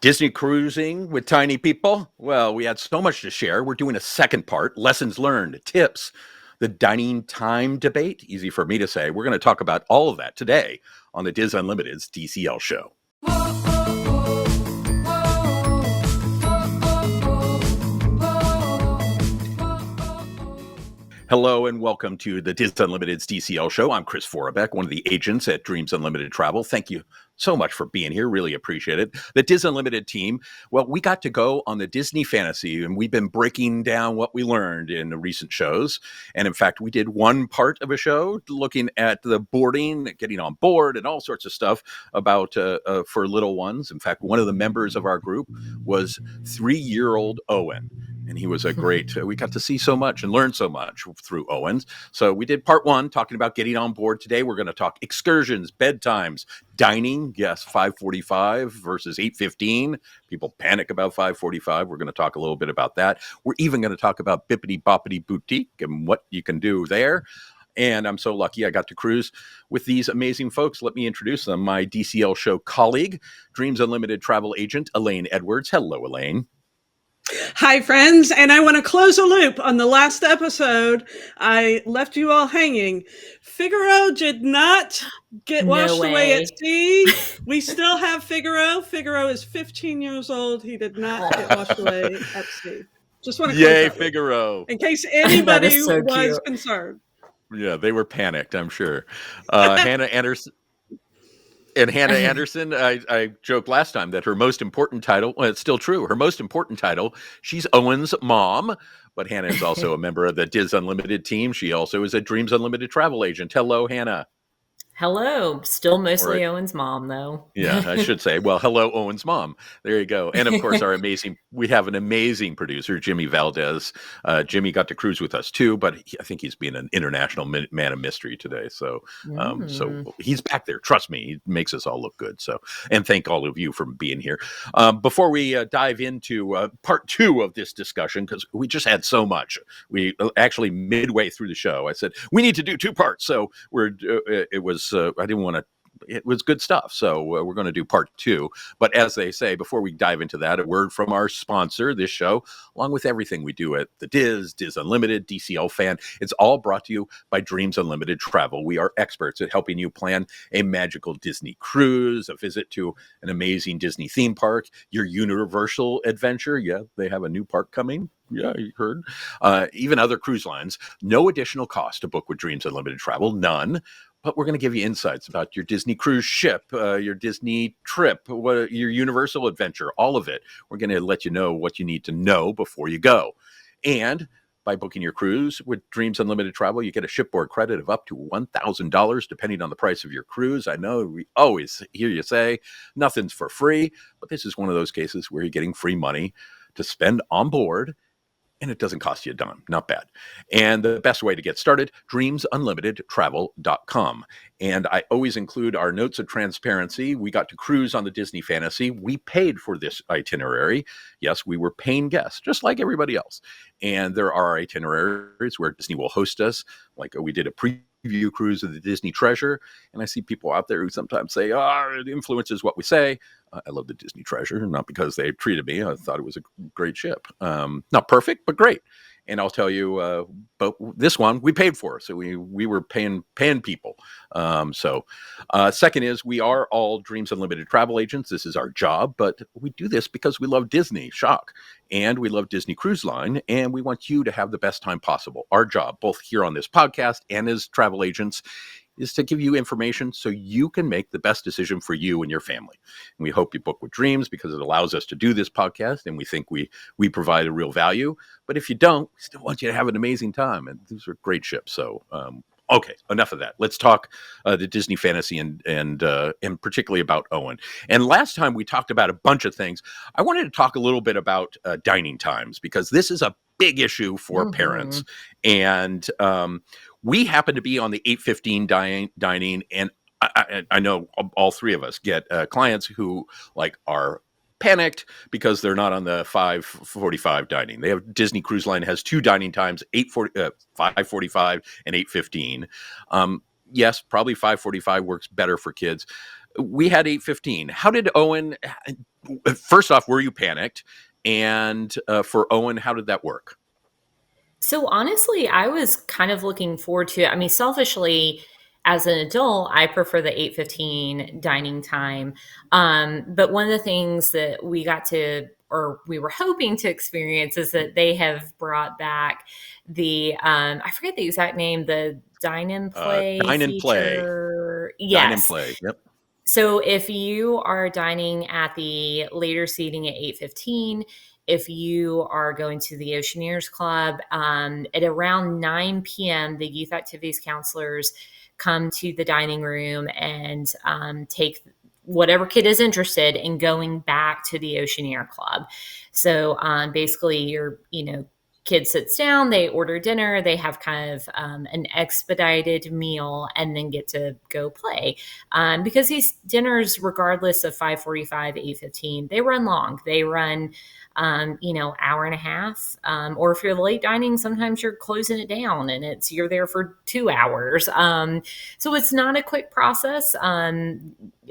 Disney cruising with tiny people? Well, we had so much to share. We're doing a second part, lessons learned, tips, the dining time debate. Easy for me to say. We're going to talk about all of that today on the Dis Unlimited's DCL Show. Hello and welcome to the Dis Unlimited's DCL Show. I'm Chris Forbeck, one of the agents at Dreams Unlimited Travel. Thank you so much for being here. Really appreciate it. The Dis Unlimited team, well, we got to go on the Disney Fantasy, and we've been breaking down what we learned in the recent shows. And in fact, we did one part of a show looking at the boarding, getting on board, and all sorts of stuff about for little ones. In fact, one of the members of our group was 3-year-old Owen. And he was a great, we got to see so much and learn so much through Owens. So we did part one, talking about getting on board. Today, we're going to talk excursions, bedtimes, dining. Yes, 5:45 versus 8:15. People panic about 5:45. We're going to talk a little bit about that. We're even going to talk about Bibbidi Bobbidi Boutique and what you can do there. And I'm so lucky I got to cruise with these amazing folks. Let me introduce them. My DCL Show colleague, Dreams Unlimited travel agent, Elaine Edwards. Hello, Elaine. Hi, friends, and I want to close a loop. On the last episode, I left you all hanging. Figaro did not get washed away at sea. We still have Figaro. Figaro is 15 years old. He did not get washed away at sea. Just want to close that Figaro. Loop, in case anybody was concerned. Yeah, they were panicked, I'm sure. Hannah Anderson. And Hannah Anderson, I joked last time that her most important title, well, it's still true, her most important title, she's Owen's mom, but Hannah is also a member of the Dis Unlimited team. She also is a Dreams Unlimited travel agent. Hello, Hannah. Hello. Still mostly Owen's mom, though. Yeah, I should say. Well, hello, Owen's mom. There you go. And of course, we have an amazing producer, Jimmy Valdez. Jimmy got to cruise with us too, but I think he's being an international man of mystery today. So he's back there. Trust me, he makes us all look good. So, and thank all of you for being here. Before we dive into part two of this discussion, because we just had so much, we actually midway through the show, I said, we need to do two parts. So it was good stuff. So we're going to do part two. But as they say, before we dive into that, a word from our sponsor, this show, along with everything we do at the Dis Unlimited, DCL Fan. It's all brought to you by Dreams Unlimited Travel. We are experts at helping you plan a magical Disney cruise, a visit to an amazing Disney theme park, your Universal adventure. Yeah, they have a new park coming. Yeah, you heard. Even other cruise lines. No additional cost to book with Dreams Unlimited Travel. None. But we're going to give you insights about your Disney cruise ship, your Disney trip, your Universal adventure, all of it. We're going to let you know what you need to know before you go. And by booking your cruise with Dreams Unlimited Travel, you get a shipboard credit of up to $1,000, depending on the price of your cruise. I know we always hear you say nothing's for free, but this is one of those cases where you're getting free money to spend on board. And it doesn't cost you a dime. Not bad. And the best way to get started, dreamsunlimitedtravel.com. And I always include our notes of transparency. We got to cruise on the Disney Fantasy. We paid for this itinerary. Yes, we were paying guests, just like everybody else. And there are itineraries where Disney will host us. Like we did a preview cruise of the Disney Treasure. And I see people out there who sometimes say, it influences what we say. I love the Disney Treasure, not because they treated me. I thought it was a great ship. Not perfect, but great. And I'll tell you, but this one we paid for, so we were paying people. Second is we are all Dreams Unlimited travel agents. This is our job, but we do this because we love Disney, shock, and we love Disney Cruise Line, and we want you to have the best time possible. Our job, both here on this podcast and as travel agents, is to give you information so you can make the best decision for you and your family. And we hope you book with Dreams because it allows us to do this podcast, and we think we provide a real value. But if you don't, we still want you to have an amazing time, and these are great ships. So, okay, enough of that. Let's talk the Disney Fantasy and particularly about Owen. And last time we talked about a bunch of things. I wanted to talk a little bit about dining times because this is a big issue for parents. And we happen to be on the 8:15 dining, and I know all three of us get clients who are panicked because they're not on the 5:45 dining. They have Disney Cruise Line has two dining times, 5:45 and 8:15. Yes, probably 5:45 works better for kids. We had 8:15. How did Owen? first off, were you panicked? And for Owen, how did that work? So honestly, I was kind of looking forward to it. I mean, selfishly, as an adult, I prefer the 8:15 dining time. But one of the things that we got to, or we were hoping to experience, is that they have brought back the I forget the exact name, the dine and play Dine and play. feature. Dine and Yes. play. Yep. So if you are dining at the later seating at 8:15, if you are going to the Oceaneers Club, at around 9 p.m., the youth activities counselors come to the dining room and take whatever kid is interested in going back to the Oceaneer Club. So basically, kid sits down, they order dinner, they have kind of an expedited meal, and then get to go play. Because these dinners, regardless of 5:45, 8:15, they run long. They run, hour and a half. Or if you're late dining, sometimes you're closing it down and you're there for 2 hours. So it's not a quick process. A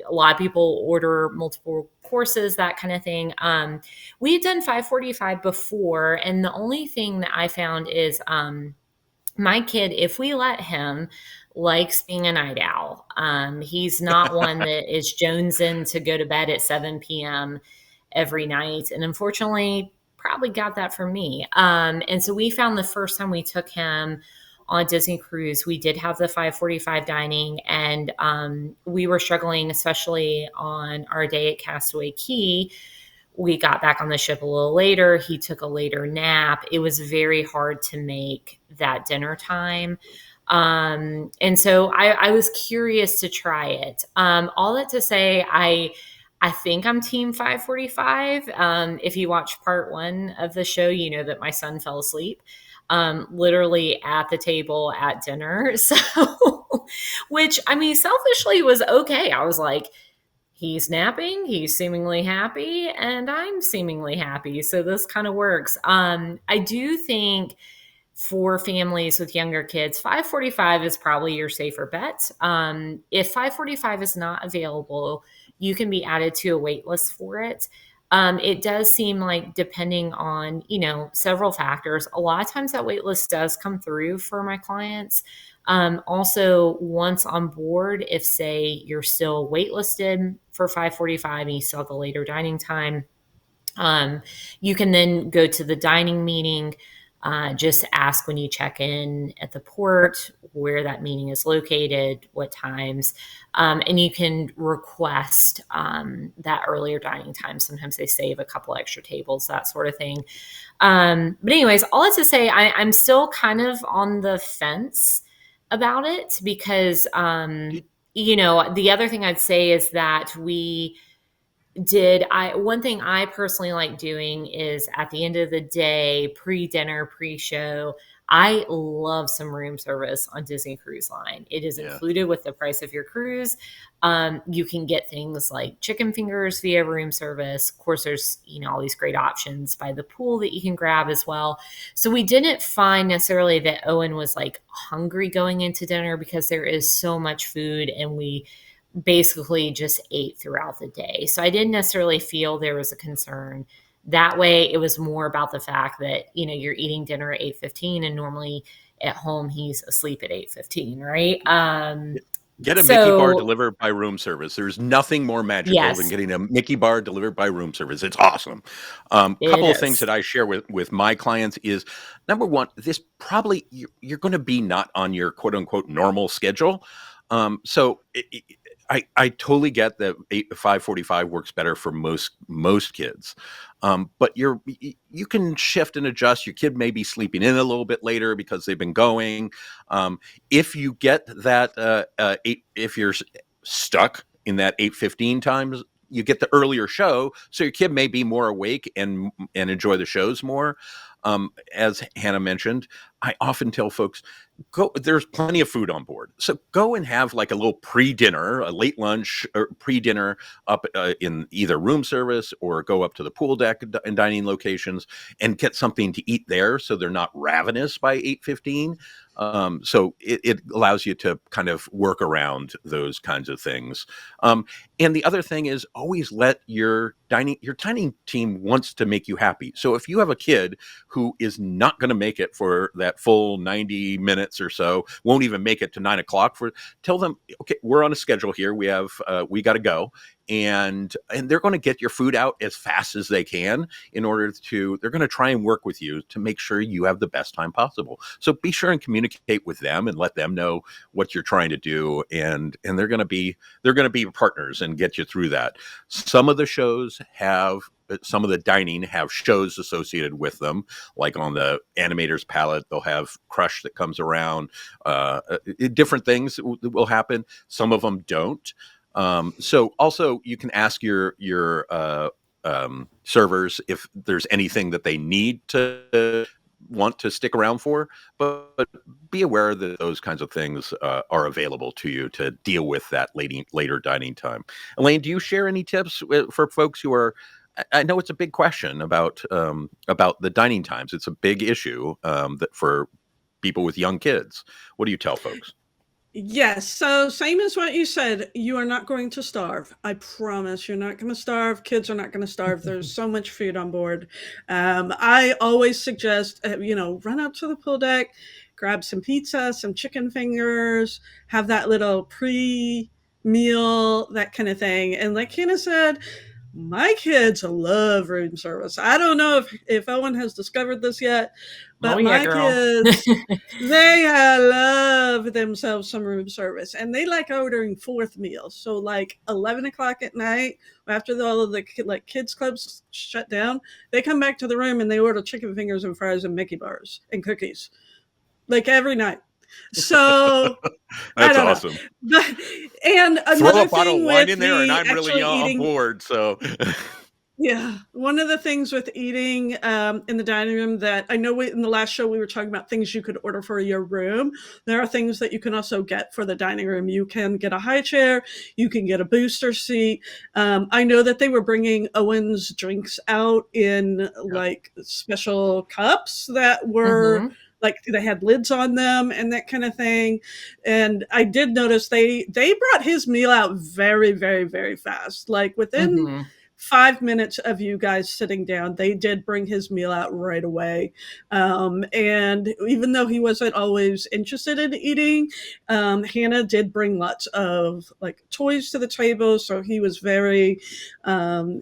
lot of people order multiple courses, that kind of thing. We had done 5:45 before, and the only thing that I found is my kid, if we let him, likes being a night owl. He's not one that is jonesing to go to bed at 7 p.m. every night. And unfortunately, probably got that from me. And so we found the first time we took him on a Disney cruise, we did have the 5:45 dining, and we were struggling, especially on our day at Castaway Cay. We got back on the ship a little later. He took a later nap. It was very hard to make that dinner time. And so I was curious to try it. All that to say, I think I'm team 5:45. If you watch part one of the show, you know that my son fell asleep literally at the table at dinner. So, which I mean, selfishly was okay. I was like, he's napping, he's seemingly happy, and I'm seemingly happy. So this kind of works. I do think for families with younger kids, 5:45 is probably your safer bet. If 5:45 is not available, you can be added to a wait list for it. It does seem like, depending on, several factors, a lot of times that wait list does come through for my clients. Also, once on board, if say you're still waitlisted for 5:45 and you still have the later dining time, you can then go to the dining meeting. Just ask when you check in at the port where that meeting is located, what times, and you can request that earlier dining time. Sometimes they save a couple extra tables, that sort of thing. But anyways, all that's to say, I'm still kind of on the fence about it because, the other thing I'd say is that one thing I personally like doing is, at the end of the day, pre-dinner, pre-show, I love some room service on Disney Cruise Line. It is included with the price of your cruise. You can get things like chicken fingers via room service. Of course, there's, all these great options by the pool that you can grab as well. So we didn't find necessarily that Owen was like hungry going into dinner, because there is so much food, and we basically just ate throughout the day. So I didn't necessarily feel there was a concern. That way, it was more about the fact that, you're eating dinner at 8:15, and normally at home he's asleep at 8:15, right? Get a Mickey bar delivered by room service. There's nothing more magical than getting a Mickey bar delivered by room service. It's awesome. Couple of things that I share with my clients is, number one, this probably, you're going to be not on your quote unquote normal schedule. So I totally get that 5:45 works better for most kids. But you can shift and adjust. Your kid may be sleeping in a little bit later because they've been going. If you get that, if you're stuck in that 8:15 times, you get the earlier show, so your kid may be more awake and enjoy the shows more. As Hannah mentioned, I often tell folks, there's plenty of food on board. So go and have like a little pre-dinner, a late lunch or pre-dinner up in either room service, or go up to the pool deck and dining locations and get something to eat there, so they're not ravenous by 8:15. So it allows you to kind of work around those kinds of things. And the other thing is, always let your dining team wants to make you happy. So if you have a kid who is not going to make it for that full 90 minutes or so, won't even make it to 9 o'clock, tell them, okay, we're on a schedule here. We got to go. And they're going to get your food out as fast as they can they're going to try and work with you to make sure you have the best time possible. So be sure and communicate with them and let them know what you're trying to do. And they're going to be partners and get you through that. Some of the dining have shows associated with them, like on the animator's palette, they'll have Crush that comes around. Different things will happen. Some of them don't. So also you can ask your servers if there's anything that they need to want to stick around for, but be aware that those kinds of things are available to you to deal with that later dining time. Elaine, do you share any tips for folks who are? I know it's a big question about the dining times. It's a big issue that for people with young kids. What do you tell folks? Yes. So same as what you said, you are not going to starve. I promise you're not going to starve. Kids are not going to starve. There's so much food on board. I always suggest, run out to the pool deck, grab some pizza, some chicken fingers, have that little pre-meal, that kind of thing. And like Hannah said, my kids love room service. I don't know if Owen has discovered this yet, but my kids, they love themselves some room service, and they like ordering fourth meals. So like 11 o'clock at night, after all of the kids clubs shut down, they come back to the room and they order chicken fingers and fries and Mickey bars and cookies, like every night. So that's awesome. But, and throw another a bottle of wine in there, and I'm really on board. So. Yeah. One of the things with eating in the dining room that I know in the last show we were talking about things you could order for your room. There are things that you can also get for the dining room. You can get a high chair. You can get a booster seat. I know that they were bringing Owen's drinks out in like special cups that were like they had lids on them and that kind of thing. And I did notice they brought his meal out very, very, very fast. Like within 5 minutes of you guys sitting down, they did bring his meal out right away. And even though he wasn't always interested in eating, Hannah did bring lots of like toys to the table. So he was very,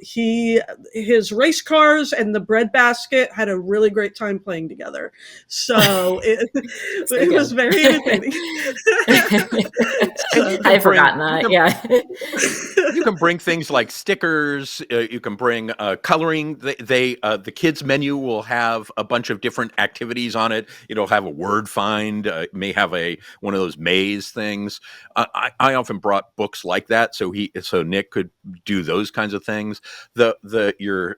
his race cars and the bread basket had a really great time playing together. So it was very entertaining. I've forgotten that. Yeah. You can bring things like stickers. You can bring coloring. The kids menu will have a bunch of different activities on it. It'll have a word find. May have one of those maze things. I often brought books like that, so Nick could do those kinds of things. Your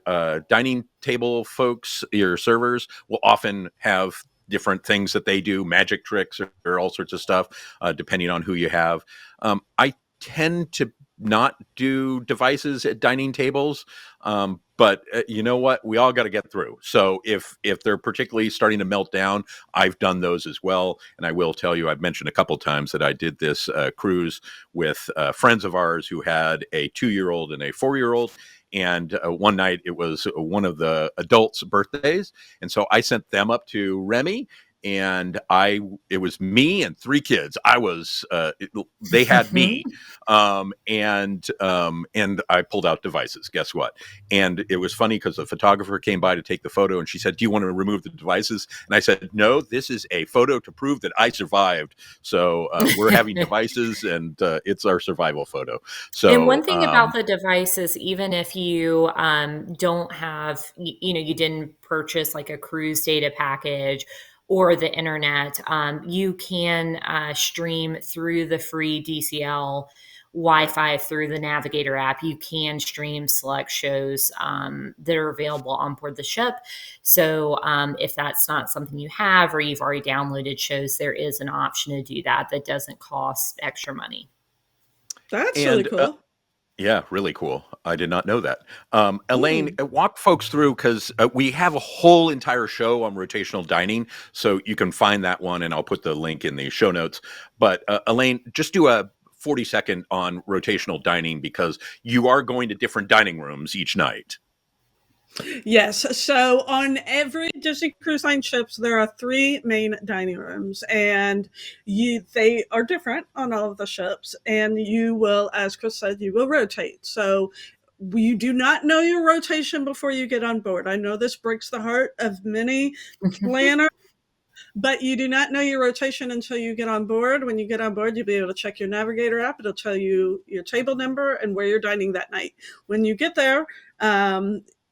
dining table folks, your servers will often have different things that they do, magic tricks or all sorts of stuff, depending on who you have. I tend to not do devices at dining tables, but you know what? We all got to get through. So if they're particularly starting to melt down, I've done those as well. And I will tell you, I've mentioned a couple times that I did this cruise with friends of ours who had a 2-year-old and a 4-year-old. And one night it was one of the adults' birthdays. And so I sent them up to Remy, and it was me and 3 kids. They had me. And I pulled out devices. Guess what? And it was funny because the photographer came by to take the photo, and she said, "Do you want to remove the devices?" And I said, "No, this is a photo to prove that I survived. So we're having devices, and it's our survival photo." So, and one thing about the devices, even if you don't have, you didn't purchase like a cruise data package or the internet, you can stream through the free DCL Wi-Fi through the Navigator app, you can stream select shows that are available on board the ship. So if that's not something you have or you've already downloaded shows, there is an option to do that doesn't cost extra money. That's really cool. Yeah, really cool. I did not know that. Elaine, walk folks through, because we have a whole entire show on rotational dining, so you can find that one, and I'll put the link in the show notes. But Elaine, just do a 40-second on rotational dining, because you are going to different dining rooms each night. Yes. So on every Disney Cruise Line ships, there are 3 main dining rooms, and they are different on all of the ships. And you will, as Chris said, you will rotate. So you do not know your rotation before you get on board. I know this breaks the heart of many planners. But you do not know your rotation until you get on board. When you get on board, you'll be able to check your Navigator app. It'll tell you your table number and where you're dining that night. When you get there,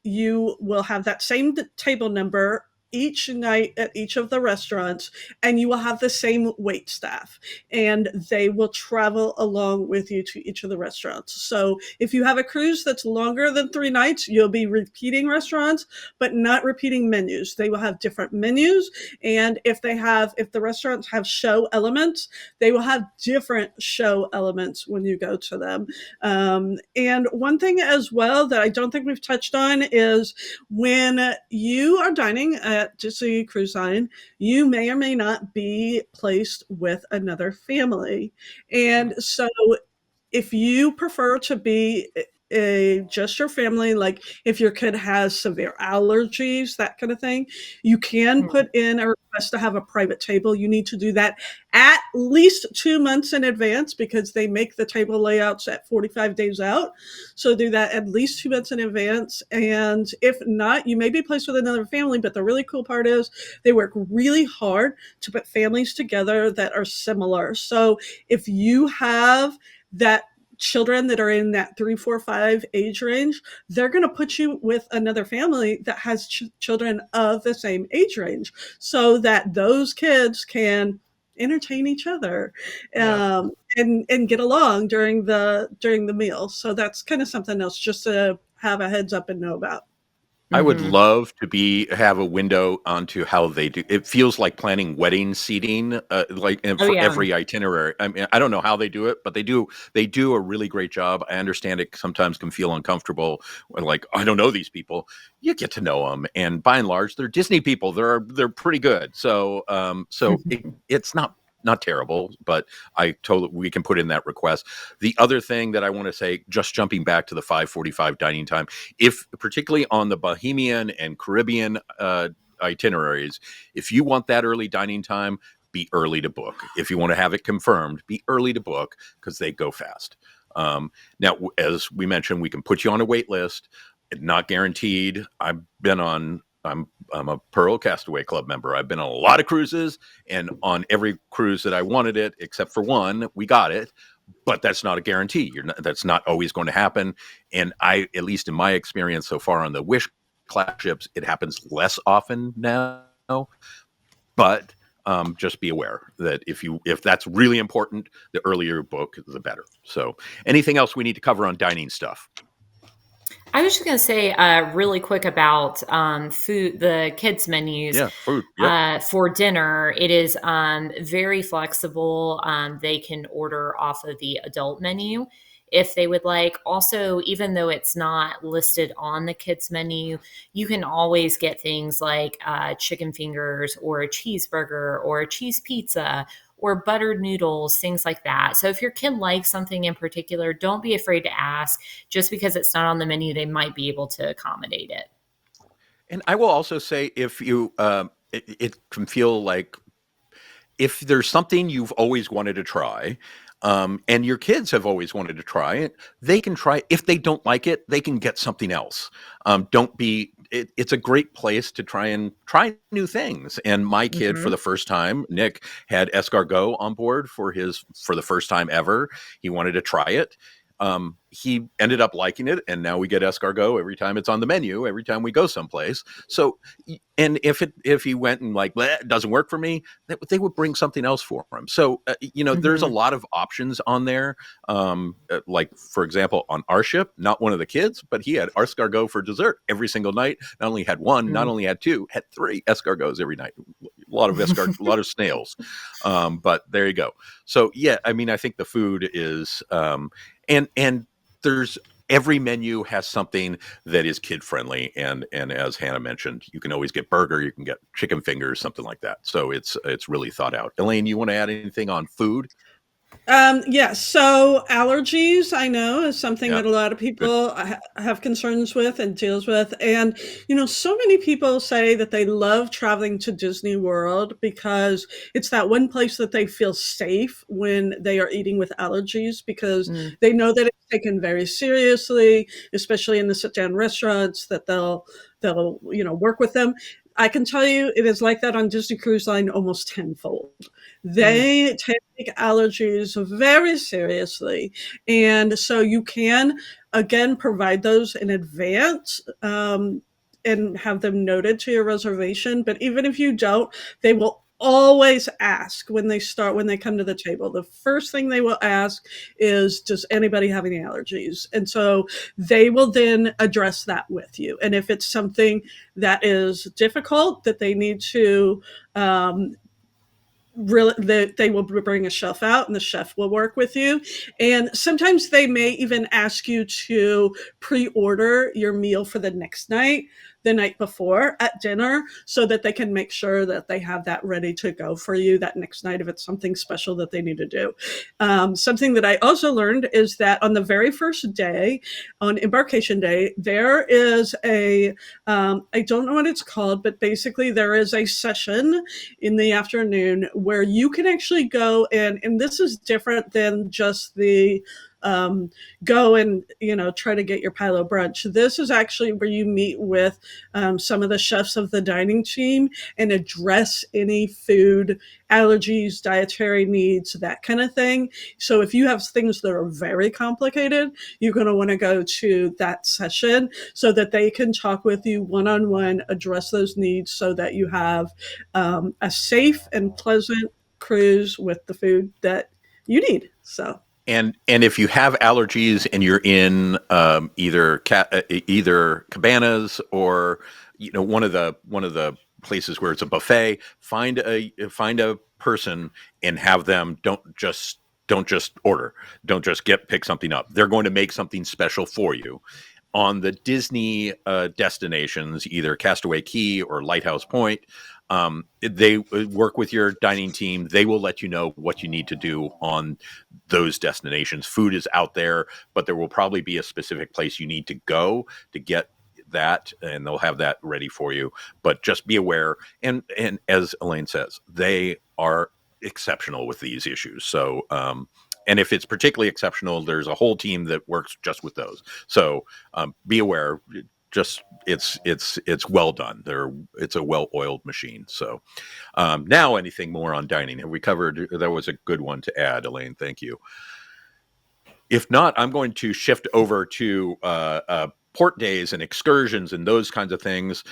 you will have that same table number each night at each of the restaurants, and you will have the same wait staff, and they will travel along with you to each of the restaurants. So if you have a cruise that's longer than 3 nights, you'll be repeating restaurants, but not repeating menus. They will have different menus, and if the restaurants have show elements, they will have different show elements when you go to them. And one thing as well that I don't think we've touched on is when you are dining at Disney Cruise Line, you may or may not be placed with another family. And so if you prefer to be just your family, like if your kid has severe allergies, that kind of thing, you can put in a request to have a private table. You need to do that at least 2 months in advance, because they make the table layouts at 45 days out. So do that at least 2 months in advance. And if not, you may be placed with another family. But the really cool part is they work really hard to put families together that are similar. So if you have that children that are in that 3, 4, 5 age range, they're going to put you with another family that has children of the same age range, so that those kids can entertain each other and get along during the meal. So that's kind of something else just to have a heads up and know about. I would love to have a window onto how they do. It feels like planning wedding seating, every itinerary. I mean, I don't know how they do it, but they do a really great job. I understand it sometimes can feel uncomfortable when, like, I don't know these people. You get to know them, and by and large, they're Disney people. They're pretty good. So it's not terrible, but we can put in that request. The other thing that I want to say, just jumping back to the 5:45 dining time, if particularly on the Bahamian and Caribbean itineraries, if you want that early dining time, be early to book. If you want to have it confirmed, be early to book, because they go fast. Now, as we mentioned, we can put you on a wait list. Not guaranteed. I'm a Pearl Castaway Club member. I've been on a lot of cruises, and on every cruise that I wanted it, except for one, we got it. But that's not a guarantee. That's not always going to happen. And at least in my experience so far on the Wish class ships, it happens less often now. But just be aware that if that's really important, the earlier you book, the better. So, anything else we need to cover on dining stuff? I was just going to say really quick about food, the kids' menus. Yeah, food. Yep. For dinner. It is very flexible. They can order off of the adult menu if they would like. Also, even though it's not listed on the kids' menu, you can always get things like chicken fingers or a cheeseburger or a cheese pizza or buttered noodles, things like that. So if your kid likes something in particular, don't be afraid to ask. Just because it's not on the menu, they might be able to accommodate it. And I will also say, if you, it can feel like if there's something you've always wanted to try, and your kids have always wanted to try it, they can try it. If they don't like it, they can get something else. It's a great place to try new things. And my kid, for the first time, Nick, had escargot on board for the first time ever. He wanted to try it. he ended up liking it, and now we get escargot every time it's on the menu, every time we go someplace. So, and if he went and like, it doesn't work for me, they would bring something else for him. So, there's a lot of options on there. Like, for example, on our ship, not one of the kids, but he had escargot for dessert every single night. Not only had one, not only had two, had 3 escargots every night. A lot of escargot, a lot of snails. But there you go. So yeah, I mean, I think the food is, and there's every menu has something that is kid friendly, and as Hannah mentioned, you can always get burger, you can get chicken fingers, something like that. So it's really thought out. Elaine, you want to add anything on food? Yes. So allergies, I know, is something Yeah, that a lot of good. people have concerns with and deals with. And, so many people say that they love traveling to Disney World because it's that one place that they feel safe when they are eating with allergies, because they know that it's taken very seriously, especially in the sit down restaurants, that they'll work with them. I can tell you it is like that on Disney Cruise Line almost tenfold. They take allergies very seriously. And so you can, again, provide those in advance. And have them noted to your reservation. But even if you don't, they will always ask when they come to the table. The first thing they will ask is, does anybody have any allergies? And so they will then address that with you. And if it's something that is difficult that they need to really, they will bring a chef out, and the chef will work with you. And sometimes they may even ask you to pre-order your meal for the next night, the night before at dinner, so that they can make sure that they have that ready to go for you that next night if it's something special that they need to do. Something that I also learned is that on the very first day, on embarkation day, there is I don't know what it's called, but basically there is a session in the afternoon where you can actually go and this is different than just the go and try to get your Pilo brunch. This is actually where you meet with some of the chefs of the dining team and address any food allergies, dietary needs, that kind of thing. So if you have things that are very complicated, you're going to want to go to that session so that they can talk with you one-on-one, address those needs, so that you have a safe and pleasant cruise with the food that you need. So. And if you have allergies and you're in either cabanas or one of the places where it's a buffet, find a person and have them don't just order, don't just pick something up. They're going to make something special for you. On the Disney destinations, either Castaway Cay or Lighthouse Point, they work with your dining team. They will let you know what you need to do on those destinations. Food is out there, but there will probably be a specific place you need to go to get that, and they'll have that ready for you. But just be aware. And as Elaine says, they are exceptional with these issues. So, and if it's particularly exceptional, there's a whole team that works just with those. So be aware. Just it's well done. It's a well-oiled machine. So now, anything more on dining? Have we covered? That was a good one to add, Elaine. Thank you. If not, I'm going to shift over to port days and excursions and those kinds of things.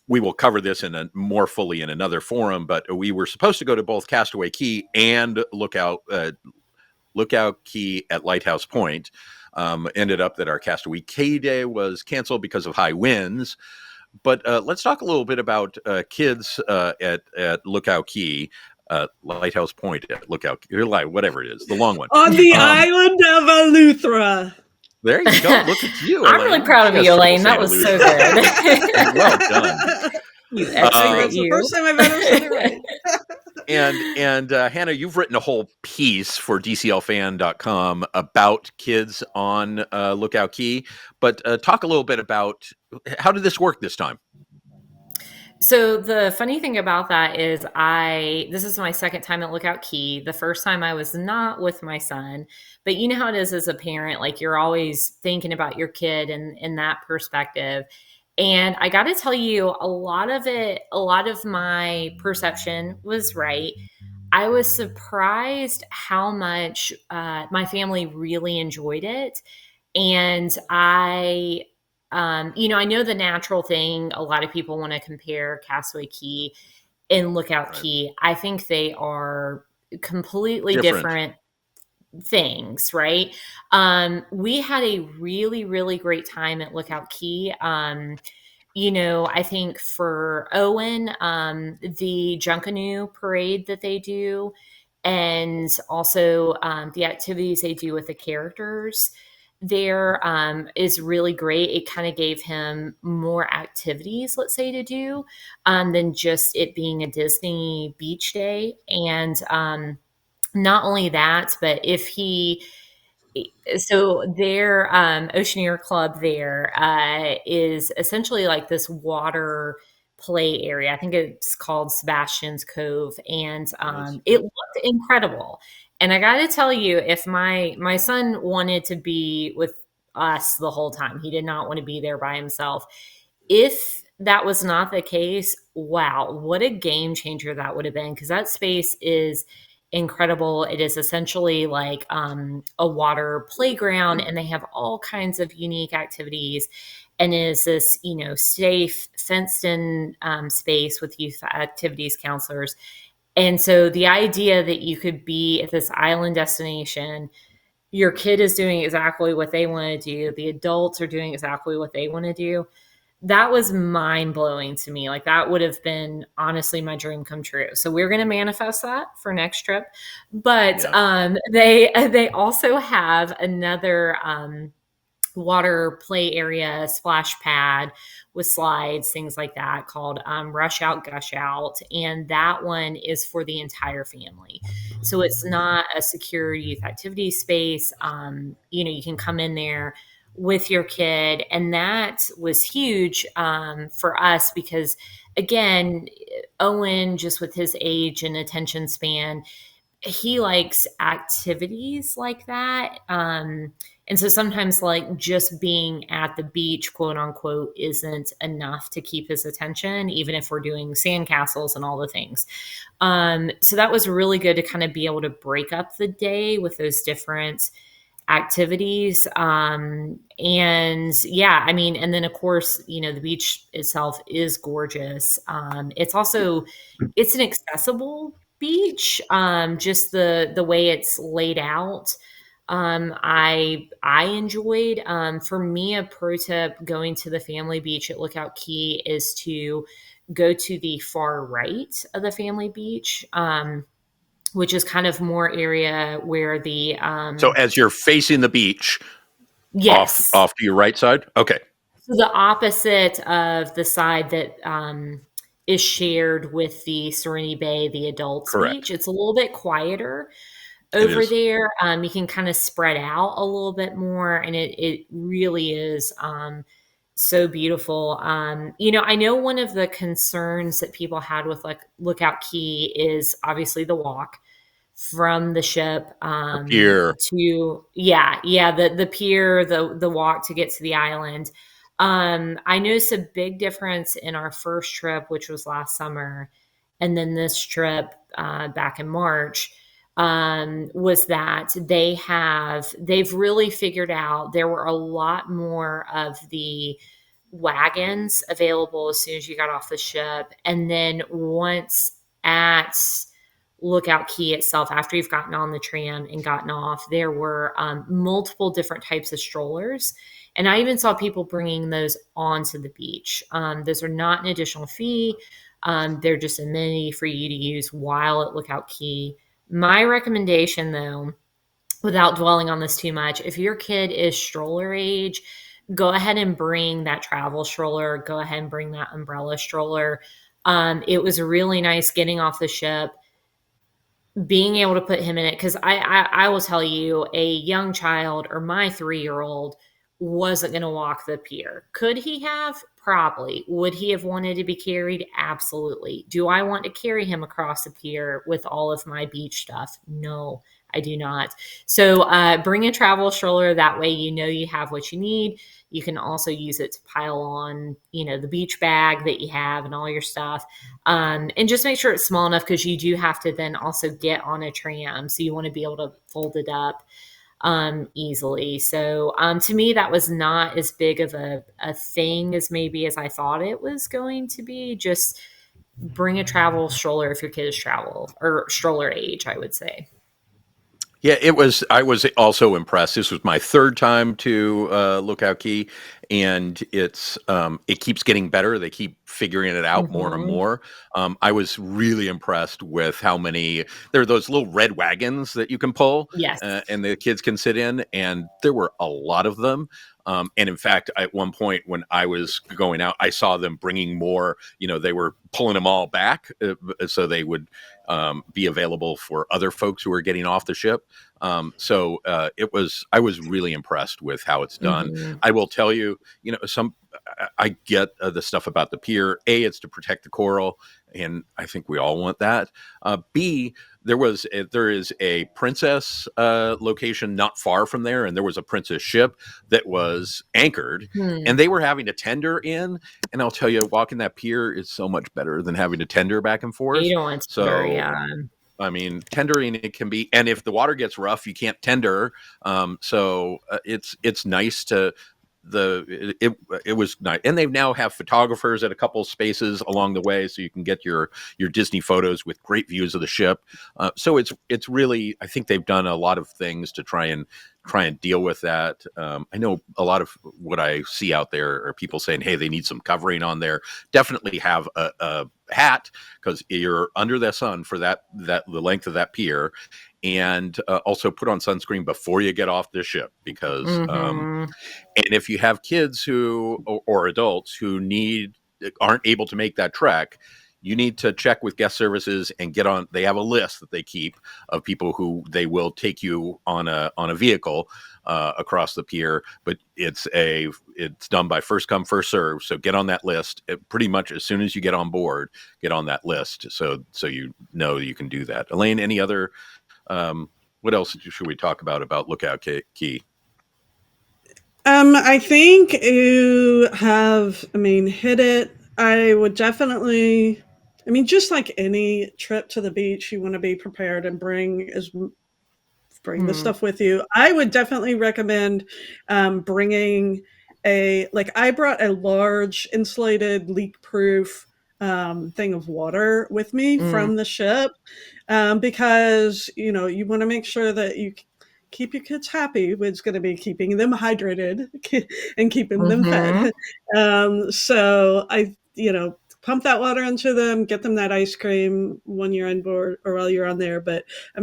We will cover this more fully in another forum, but we were supposed to go to both Castaway Cay and Lookout Cay at Lighthouse Point. Ended up that our Castaway Cay day was canceled because of high winds. But let's talk a little bit about kids at Lookout Cay. Lighthouse Point at Lookout, whatever it is, the long one. On the island of Eleuthera. There you go. Look at you, I'm Elaine. really proud of you, Elaine. That was so good. Well done. You expert, the first time I've ever said it right. And Hannah, you've written a whole piece for DCLFan.com about kids on Lookout Cay. But talk a little bit about how did this work this time? So the funny thing about that is this is my second time at Lookout Cay. The first time I was not with my son, but you know how it is as a parent, like you're always thinking about your kid and in that perspective. And I got to tell you, a lot of my perception was right. I was surprised how much my family really enjoyed it. And I know the natural thing, a lot of people want to compare Castaway Cay and Lookout Right. Cay. I think they are completely Different. different things, right? We had a really, really great time at Lookout Cay. I think for Owen, the Junkanoo parade that they do, and also the activities they do with the characters there is really great. It kind of gave him more activities, let's say, to do than just it being a Disney beach day. And not only that, but if he so their Oceaneer Club there is essentially like this water play area. I think it's called Sebastian's Cove, and It is. it looked incredible. And I got to tell you, if my son wanted to be with us the whole time, he did not want to be there by himself. If that was not the case, wow, what a game changer that would have been, because that space is incredible. It is essentially like a water playground, and they have all kinds of unique activities. And it is this, safe, fenced in space with youth activities counselors. And so the idea that you could be at this island destination, your kid is doing exactly what they want to do, the adults are doing exactly what they want to do, that was mind blowing to me. Like that would have been honestly my dream come true. So we're going to manifest that for next trip. But Yeah. they also have another water play area, splash pad with slides, things like that, called Rush Out, Gush Out. And that one is for the entire family. So it's not a secure youth activity space. You can come in there with your kid. And that was huge for us because, again, Owen, just with his age and attention span, he likes activities like that. And so sometimes, like, just being at the beach, quote unquote, isn't enough to keep his attention, even if we're doing sandcastles and all the things. So that was really good to kind of be able to break up the day with those different activities. And yeah, I mean, and then of course, the beach itself is gorgeous. It's an accessible beach. Just the way it's laid out. I enjoyed. For me, a pro tip going to the family beach at Lookout Cay is to go to the far right of the family beach, which is kind of more area where the So as you're facing the beach, off yes, off to your right side. Okay. so the opposite of the side that is shared with the Serenity Bay, the adults beach. Correct. It's a little bit quieter It over is. there. You can kind of spread out a little bit more, and it really is so beautiful. I know one of the concerns that people had with like Lookout Cay is obviously the walk from the ship The pier. to the pier, the walk to get to the island. I noticed a big difference in our first trip, which was last summer, and then this trip back in March, was that they've really figured out there were a lot more of the wagons available as soon as you got off the ship. And then once at Lookout Cay itself, after you've gotten on the tram and gotten off, there were multiple different types of strollers. And I even saw people bringing those onto the beach. Those are not an additional fee. They're just an amenity for you to use while at Lookout Cay. My recommendation, though, without dwelling on this too much, if your kid is stroller age, go ahead and bring that travel stroller. Go ahead and bring that umbrella stroller. It was really nice getting off the ship, being able to put him in it, because I will tell you, a young child or my 3-year-old wasn't going to walk the pier. Could he have? Probably. Would he have wanted to be carried? Absolutely. Do I want to carry him across the pier with all of my beach stuff? No, I do not. So bring a travel stroller. That way you know you have what you need. You can also use it to pile on, the beach bag that you have and all your stuff. And just make sure it's small enough, because you do have to then also get on a tram. So you want to be able to fold it up easily. So to me, that was not as big of a thing as maybe as I thought it was going to be. Just bring a travel stroller if your kid is travel or stroller age, I would say. Yeah, it was. I was also impressed. This was my third time to Lookout Cay, and it keeps getting better. They keep figuring it out more and more. I was really impressed with how many there are those little red wagons that you can pull, Yes. And the kids can sit in, and there were a lot of them. And in fact, at one point when I was going out, I saw them bringing more. They were pulling them all back so they would be available for other folks who are getting off the ship. So I was really impressed with how it's done. I will tell you, I get the stuff about the pier. A, it's to protect the coral, and I think we all want that. B, there is a princess location not far from there, and there was a princess ship that was anchored, and they were having to tender in. And I'll tell you, walking that pier is so much better than having to tender back and forth. You don't want to So, yeah. I mean, tendering it can be, and if the water gets rough, you can't tender. It's nice to it was nice, and they now have photographers at a couple spaces along the way, so you can get your Disney photos with great views of the ship. So it's really, I think they've done a lot of things to try and deal with that. I know a lot of what I see out there are people saying, hey, they need some covering on there. Definitely have a hat, because you're under the sun for the length of that pier, and also put on sunscreen before you get off the ship, because and if you have kids or adults who aren't able to make that trek, you need to check with guest services and get on. They have a list that they keep of people who they will take you on a vehicle across the pier, but it's done by first come first serve. So get on that list pretty much as soon as you get on board. Get on that list so you know you can do that. Elaine, any other? What else should we talk about Lookout Cay? I think you have, hit it. I would definitely, just like any trip to the beach, you want to be prepared and bring the stuff with you. I would definitely recommend bringing I brought a large insulated leak-proof thing of water with me from the ship, because you want to make sure that you keep your kids happy. It's going to be keeping them hydrated and keeping them fed. So I pump that water into them, get them that ice cream when you're on board or while you're on there. But I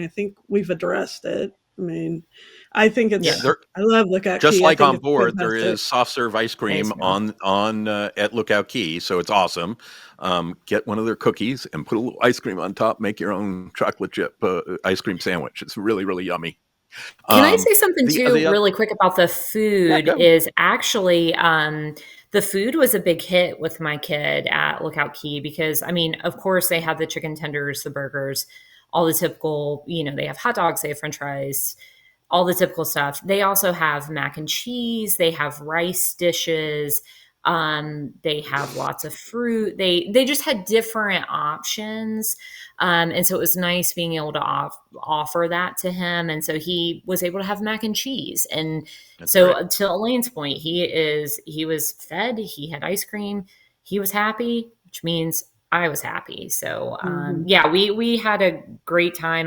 think we've addressed it. I think it's. Yeah, I love Lookout just Cay. I like think on it's board, there fantastic. is soft serve ice cream on at Lookout Cay, so it's awesome. Get one of their cookies and put a little ice cream on top. Make your own chocolate chip ice cream sandwich. It's really, really yummy. Can I say something too, the really quick about the food? go. Is actually the food was a big hit with my kid at Lookout Cay, because of course they have the chicken tenders, the burgers, all the typical. They have hot dogs, they have French fries, all the typical stuff. They also have mac and cheese. They have rice dishes. They have lots of fruit. They just had different options. And so it was nice being able to offer that to him. And so he was able to have mac and cheese. And That's so great. to Elaine's point, he was fed, he had ice cream, he was happy, which means I was happy. So yeah, we had a great time.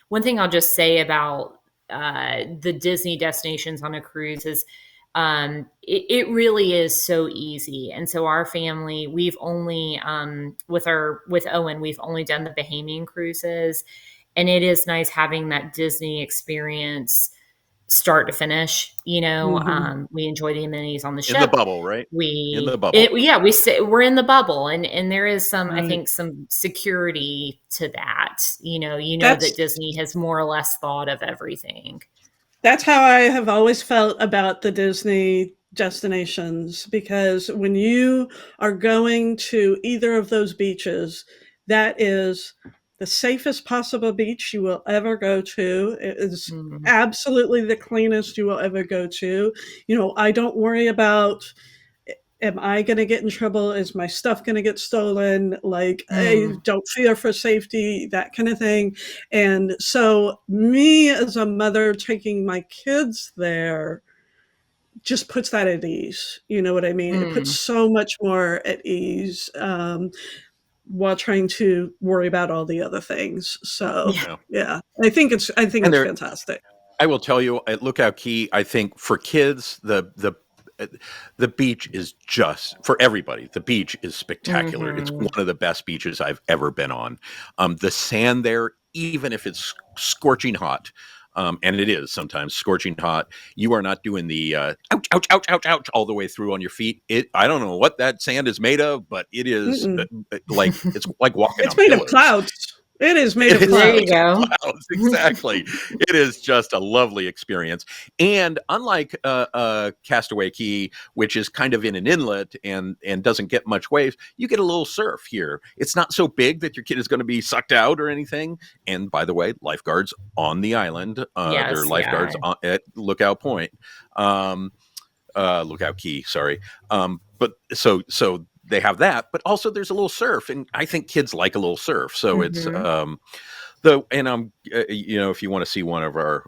One thing I'll just say about the Disney destinations on a cruise is it really is so easy. And so our family, we've only with Owen, we've only done the Bahamian cruises, and it is nice having that Disney experience start to finish. We enjoy the amenities on the ship. In the bubble, right? In the bubble. We're in the bubble, and there is some, Right. I think, some security to that. That's That Disney has more or less thought of everything. That's how I have always felt about the Disney destinations, because when you are going to either of those beaches, that is the safest possible beach you will ever go to. It is Mm. absolutely the cleanest you will ever go to. I don't worry about, am I going to get in trouble? Is my stuff going to get stolen? Like, I don't fear for safety, that kind of thing. And so, me as a mother taking my kids there just puts that at ease. You know what I mean? It puts so much more at ease, while trying to worry about all the other things. So, Yeah. yeah, I think it's there, fantastic. I will tell you at Lookout Cay, I think for kids, the beach is just for everybody. The beach is spectacular. It's one of the best beaches I've ever been on. The sand there, even if it's scorching hot, and it is sometimes scorching hot, you are not doing the ouch, ouch, ouch, ouch, ouch all the way through on your feet. I don't know what that sand is made of, but it is it's like walking It's on made of pillows. clouds. It is made It of is There you clouds. go. clouds, exactly. It is just a lovely experience. And unlike Castaway Cay, which is kind of in an inlet and doesn't get much waves, you get a little surf here. It's not so big that your kid is going to be sucked out or anything. And by the way, lifeguards on the island. There are Yes, lifeguards yeah. at Lookout Point. Lookout Cay, sorry. But so they have that, but also there's a little surf, and I think kids like a little surf. So it's if you want to see one of our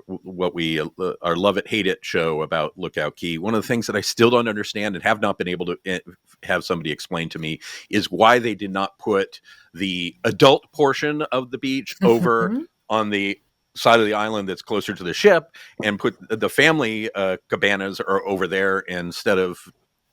our love it hate it show about Lookout Cay, one of the things that I still don't understand and have not been able to have somebody explain to me is why they did not put the adult portion of the beach over on the side of the island that's closer to the ship, and put the family cabanas are over there instead of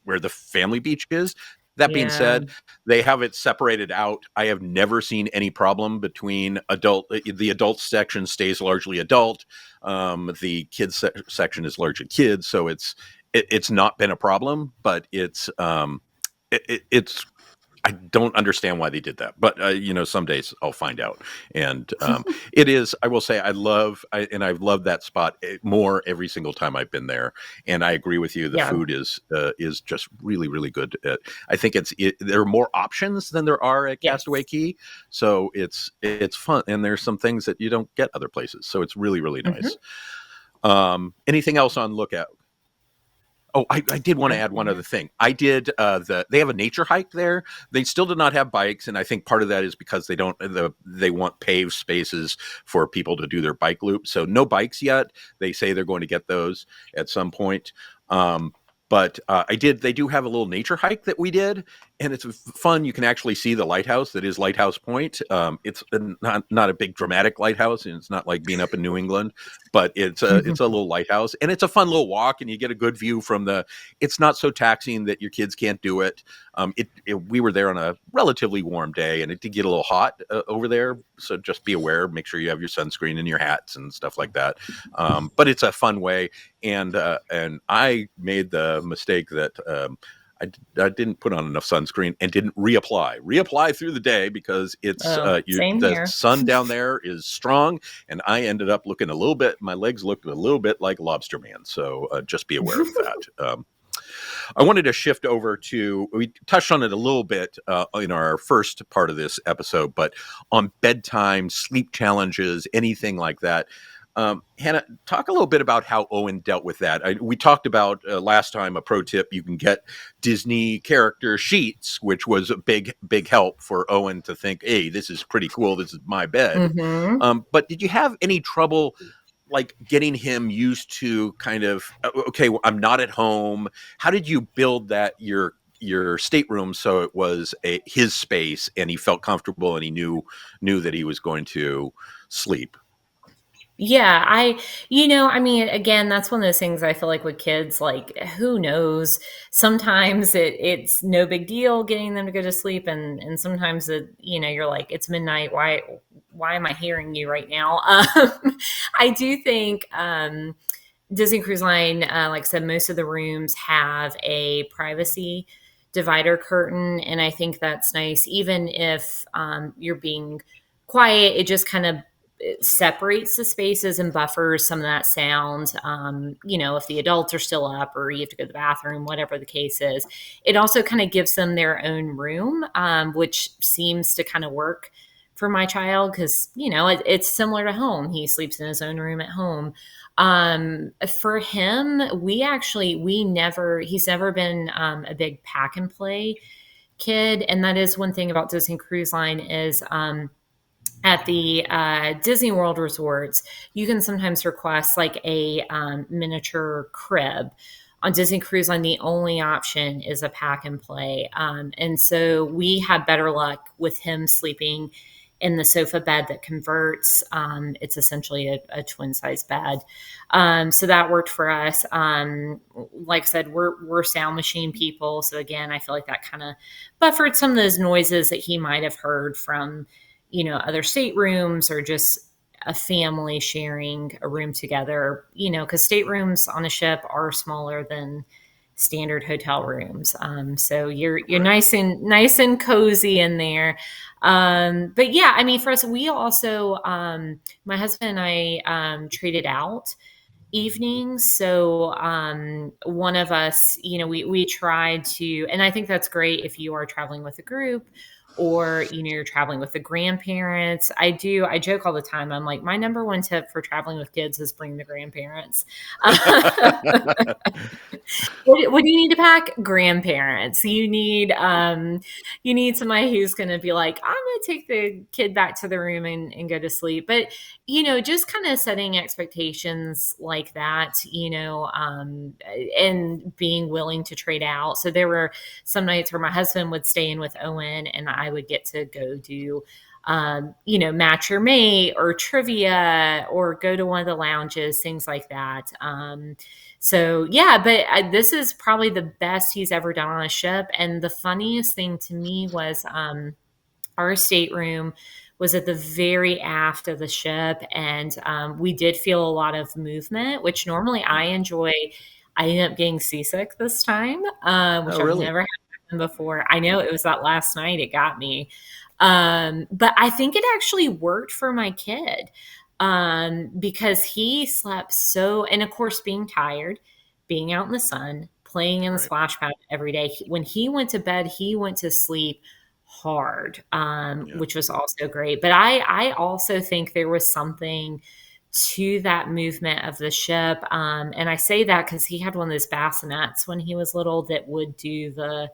where the family beach is. That being Yeah. said, they have it separated out. I have never seen any problem between the adult section stays largely adult. The kids section is largely kids. So it's not been a problem, but it's I don't understand why they did that, but some days I'll find out. And it is, I will say, I've loved that spot more every single time I've been there. And I agree with you. The Yeah. food is just really, really good. I think there are more options than there are at Yes. Castaway Cay, so it's fun. And there's some things that you don't get other places, so it's really, really nice. Anything else on Lookout? Oh, I did want to add one other thing. I did they have a nature hike there. They still do not have bikes, and I think part of that is because they want paved spaces for people to do their bike loop. So no bikes yet. They say they're going to get those at some point. But they do have a little nature hike that we did, and it's fun. You can actually see the lighthouse that is Lighthouse Point. It's not a big dramatic lighthouse, and it's not like being up in New England, but it's a little lighthouse, and it's a fun little walk, and you get a good view from it's not so taxing that your kids can't do it. We were there on a relatively warm day, and it did get a little hot over there, so just be aware. Make sure you have your sunscreen and your hats and stuff like that. But it's a fun way, and I made the mistake that I didn't put on enough sunscreen and didn't reapply through the day because it's the sun down there is strong, and I ended up looking my legs looked a little bit like Lobster Man. So just be aware of that. I wanted to shift over we touched on it a little bit in our first part of this episode, but on bedtime, sleep challenges, anything like that. Hannah, talk a little bit about how Owen dealt with that. We talked about last time a pro tip: you can get Disney character sheets, which was a big help for Owen to think, "Hey, this is pretty cool. This is my bed." But did you have any trouble, like getting him used to kind of, okay, I'm not at home? How did you build that your stateroom so it was his space and he felt comfortable and he knew that he was going to sleep? Yeah, again, that's one of those things I feel like with kids, like, who knows? Sometimes it's no big deal getting them to go to sleep. And sometimes you're like, it's midnight. Why am I hearing you right now? I do think, Disney Cruise Line, like I said, most of the rooms have a privacy divider curtain. And I think that's nice. Even if you're being quiet, it just kind of separates the spaces and buffers some of that sound. If the adults are still up or you have to go to the bathroom, whatever the case is, it also kind of gives them their own room, which seems to kind of work for my child because it's similar to home. He sleeps in his own room at home. For him, he's never been a big pack and play kid, and that is one thing about Disney Cruise Line is at the Disney World resorts, you can sometimes request like a miniature crib. On Disney Cruise Line, the only option is a pack and play. And so we had better luck with him sleeping in the sofa bed that converts. It's essentially a twin size bed. So that worked for us. Like I said, we're sound machine people. So again, I feel like that kind of buffered some of those noises that he might have heard from, other staterooms or just a family sharing a room together, because staterooms on a ship are smaller than standard hotel rooms. So you're Right. nice and cozy in there. But yeah, I mean, for us, we also, my husband and I, traded out evenings. So one of us, we tried to, and I think that's great if you are traveling with a group or you're traveling with the grandparents. I joke all the time. I'm like, my number one tip for traveling with kids is bring the grandparents. What do you need to pack? Grandparents. You need somebody who's going to be like, I'm going to take the kid back to the room and go to sleep. But just kind of setting expectations like that, and being willing to trade out. So there were some nights where my husband would stay in with Owen and I would get to go do match your mate or trivia or go to one of the lounges, things like that. So yeah, but this is probably the best he's ever done on a ship. And the funniest thing to me was our stateroom was at the very aft of the ship, and we did feel a lot of movement, which normally I enjoy. I ended up getting seasick this time, which Oh, I've really? never had before. I know it was that last night it got me. But I think it actually worked for my kid because he slept so, and of course, being tired, being out in the sun, playing in the Right. splash pad every day. When he went to bed, he went to sleep hard, Yeah. which was also great. But I also think there was something to that movement of the ship. And I say that because he had one of those bassinets when he was little that would do the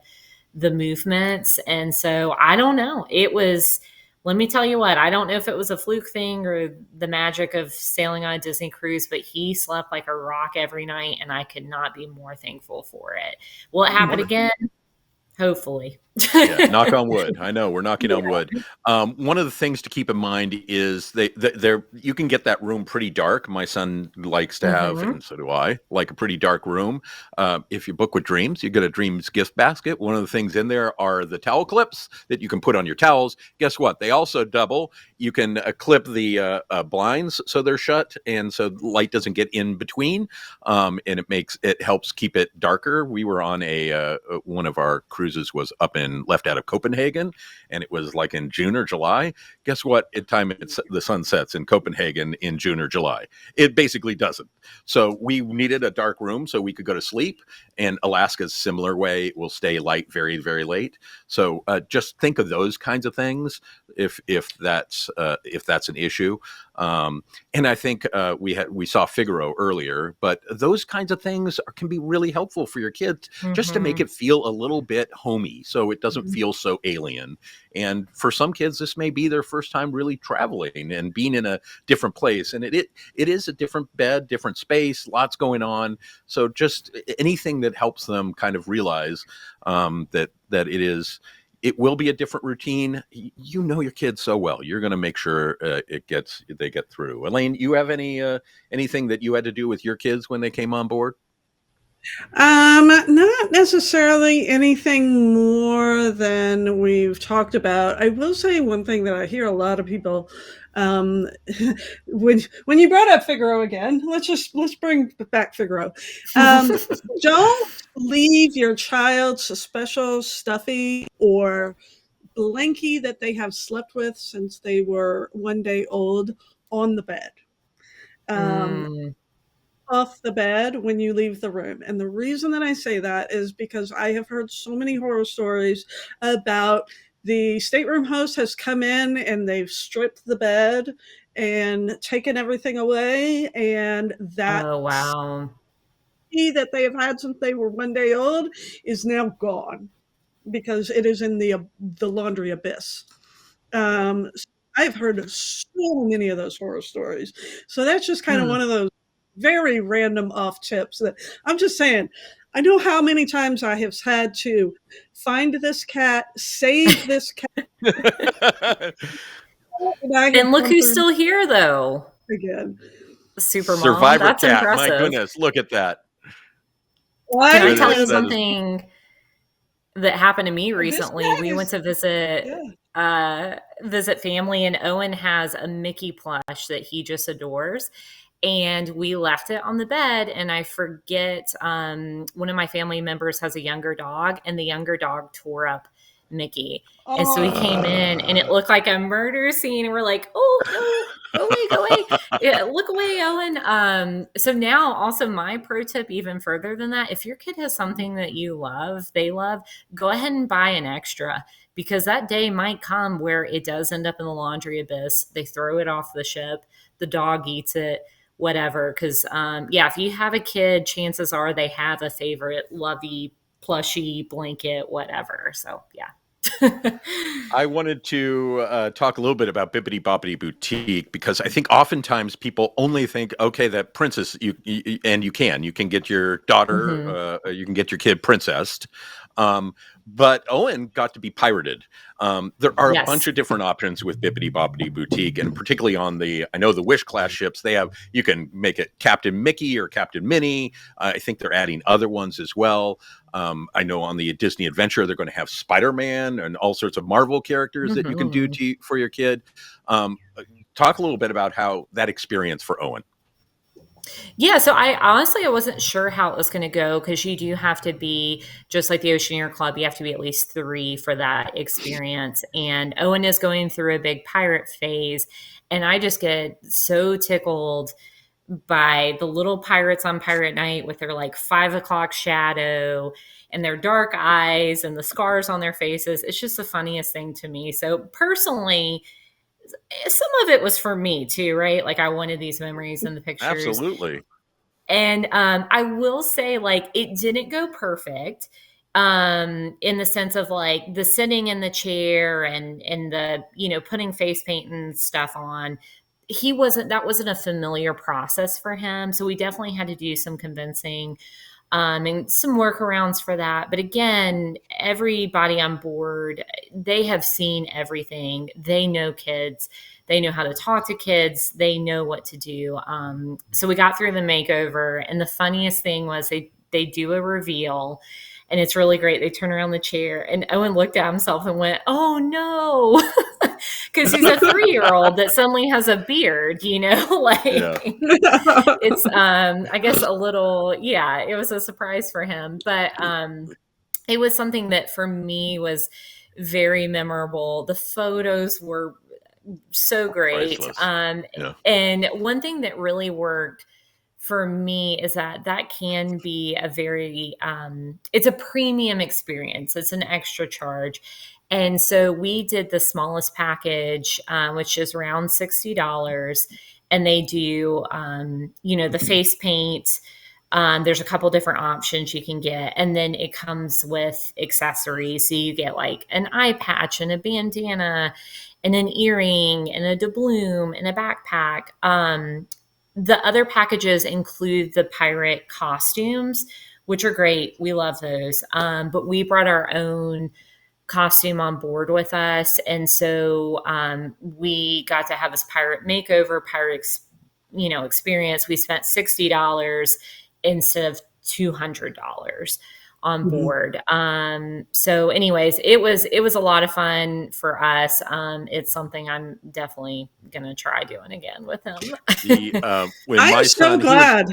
movements. And so I don't know. It was, let me tell you what, I don't know if it was a fluke thing or the magic of sailing on a Disney cruise, but he slept like a rock every night and I could not be more thankful for it. Will it happen One again? Hopefully. Yeah, knock on wood. I know we're knocking on Yeah. wood. One of the things to keep in mind is you can get that room pretty dark. My son likes to have, Hmm. and so do I, like a pretty dark room. If you book with Dreams, you get a Dreams gift basket. One of the things in there are the towel clips that you can put on your towels. Guess what? They also double. You can clip the blinds so they're shut, and so light doesn't get in between. And it helps keep it darker. We were on one of our cruises was up in left out of Copenhagen, and it was like in June or July. Guess what? The sun sets in Copenhagen in June or July. It basically doesn't. So we needed a dark room so we could go to sleep. And Alaska's similar way, it will stay light very, very late. So just think of those kinds of things if that's an issue. And I think we saw Figaro earlier, but those kinds of things can be really helpful for your kids just to make Hmm. it feel a little bit homey, so it doesn't feel so alien. And for some kids, this may be their first time really traveling and being in a different place, and it is a different bed, different space, lots going on. So just anything that helps them kind of realize that it will be a different routine. You know your kids so well. You're going to make sure they get through. Elaine, you have anything that you had to do with your kids when they came on board? Not necessarily anything more than we've talked about. I will say one thing that I hear a lot of people, um, when you brought up Figaro again, let's bring back Figaro. Um, don't leave your child's special stuffy or blankie that they have slept with since they were 1 day old on the bed. Um, Mm. off the bed when you leave the room. And the reason that I say that is because I have heard so many horror stories about the stateroom host has come in and they've stripped the bed and taken everything away, and that Oh, wow. that they have had since they were 1 day old is now gone because it is in the laundry abyss. Um, I've heard so many of those horror stories. So that's just kind of Hmm. one of those very random off tips that I'm just saying. I know how many times I have had to find this cat, save this cat, and I have And look gone who's through still here, though. again. Super mom. Survivor That's cat. My impressive. goodness, look at that. Can I I tell Goodness, you have that is something that happened to me this recently? cat We went is to visit yeah. visit family, and Owen has a Mickey plush that he just adores. And we left it on the bed, and I forget, one of my family members has a younger dog, and the younger dog tore up Mickey. And so he came in and it Uh, looked like a murder scene, and we're like, oh no, go away, go away. Yeah, look away, Owen. So now also my pro tip, even further than that, if your kid has something that you love, they love, go ahead and buy an extra, because that day might come where it does end up in the laundry abyss. They throw it off the ship, the dog eats it, whatever. Because yeah, if you have a kid, chances are they have a favorite lovey plushy blanket, whatever. So yeah. I wanted to talk a little bit about Bibbidi Bobbidi Boutique, because I think oftentimes people only think, okay, that princess, and you can get your Hmm. daughter, you can get your kid princessed. But Owen got to be pirated. There are a bunch Yes. of different options with Bibbidi Bobbidi Boutique, and particularly on I know the Wish class ships, you can make it Captain Mickey or Captain Minnie. I think they're adding other ones as well. I know on the Disney Adventure, they're going to have Spider-Man and all sorts of Marvel characters that you can do Hmm. for your kid. Talk a little bit about how that experience for Owen. Yeah, so I wasn't sure how it was going to go, because you do have to be, just like the Oceaneer Club, you have to be at least 3 for that experience. And Owen is going through a big pirate phase, and I just get so tickled by the little pirates on Pirate Night with their like 5 o'clock shadow and their dark eyes and the scars on their faces. It's just the funniest thing to me. So personally, some of it was for me too, right? Like I wanted these memories and the pictures. Absolutely. And I will say, like, it didn't go perfect, in the sense of like the sitting in the chair and the, putting face paint and stuff on. That wasn't a familiar process for him. So we definitely had to do some convincing, and some workarounds for that. But again, everybody on board, they have seen everything. They know kids. They know how to talk to kids. They know what to do. So we got through the makeover, and the funniest thing was they do a reveal, and it's really great. They turn around the chair, and Owen looked at himself and went, "Oh no," because he's a 3-year-old that suddenly has a beard. Like Yeah. it's I guess a little, yeah, it was a surprise for him. But it was something that for me was very memorable. The photos were so great. Priceless. Yeah. And one thing that really worked for me is that can be a very it's a premium experience. It's an extra charge. And so we did the smallest package, which is around $60. And they do, the face paint. There's a couple different options you can get. And then it comes with accessories. So you get like an eye patch and a bandana and an earring and a doubloon and a backpack. The other packages include the pirate costumes, which are great. We love those. But we brought our own costume on board with us. And so we got to have this pirate makeover, experience. We spent $60 instead of $200 on Mhm. board. So anyways, it was a lot of fun for us. It's something I'm definitely gonna try doing again with him. The when I am my so son glad.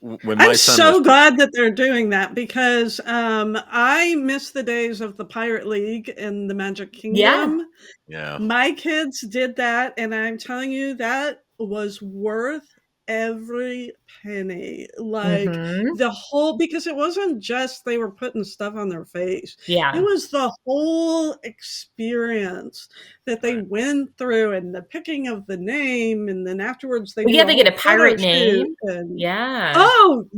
when I'm my son was so glad that they're doing that because I miss the days of the Pirate League in the Magic Yeah. Kingdom. yeah. My kids did that, and I'm telling you, that was worth every penny. Like Mm-hmm. the whole, because it wasn't just they were putting stuff on their face. It Yeah. was the whole experience that they Right. went through, and the picking of the name, and then afterwards they Well, do yeah, a they get a whole photo pirate shoot. name. And Yeah. oh,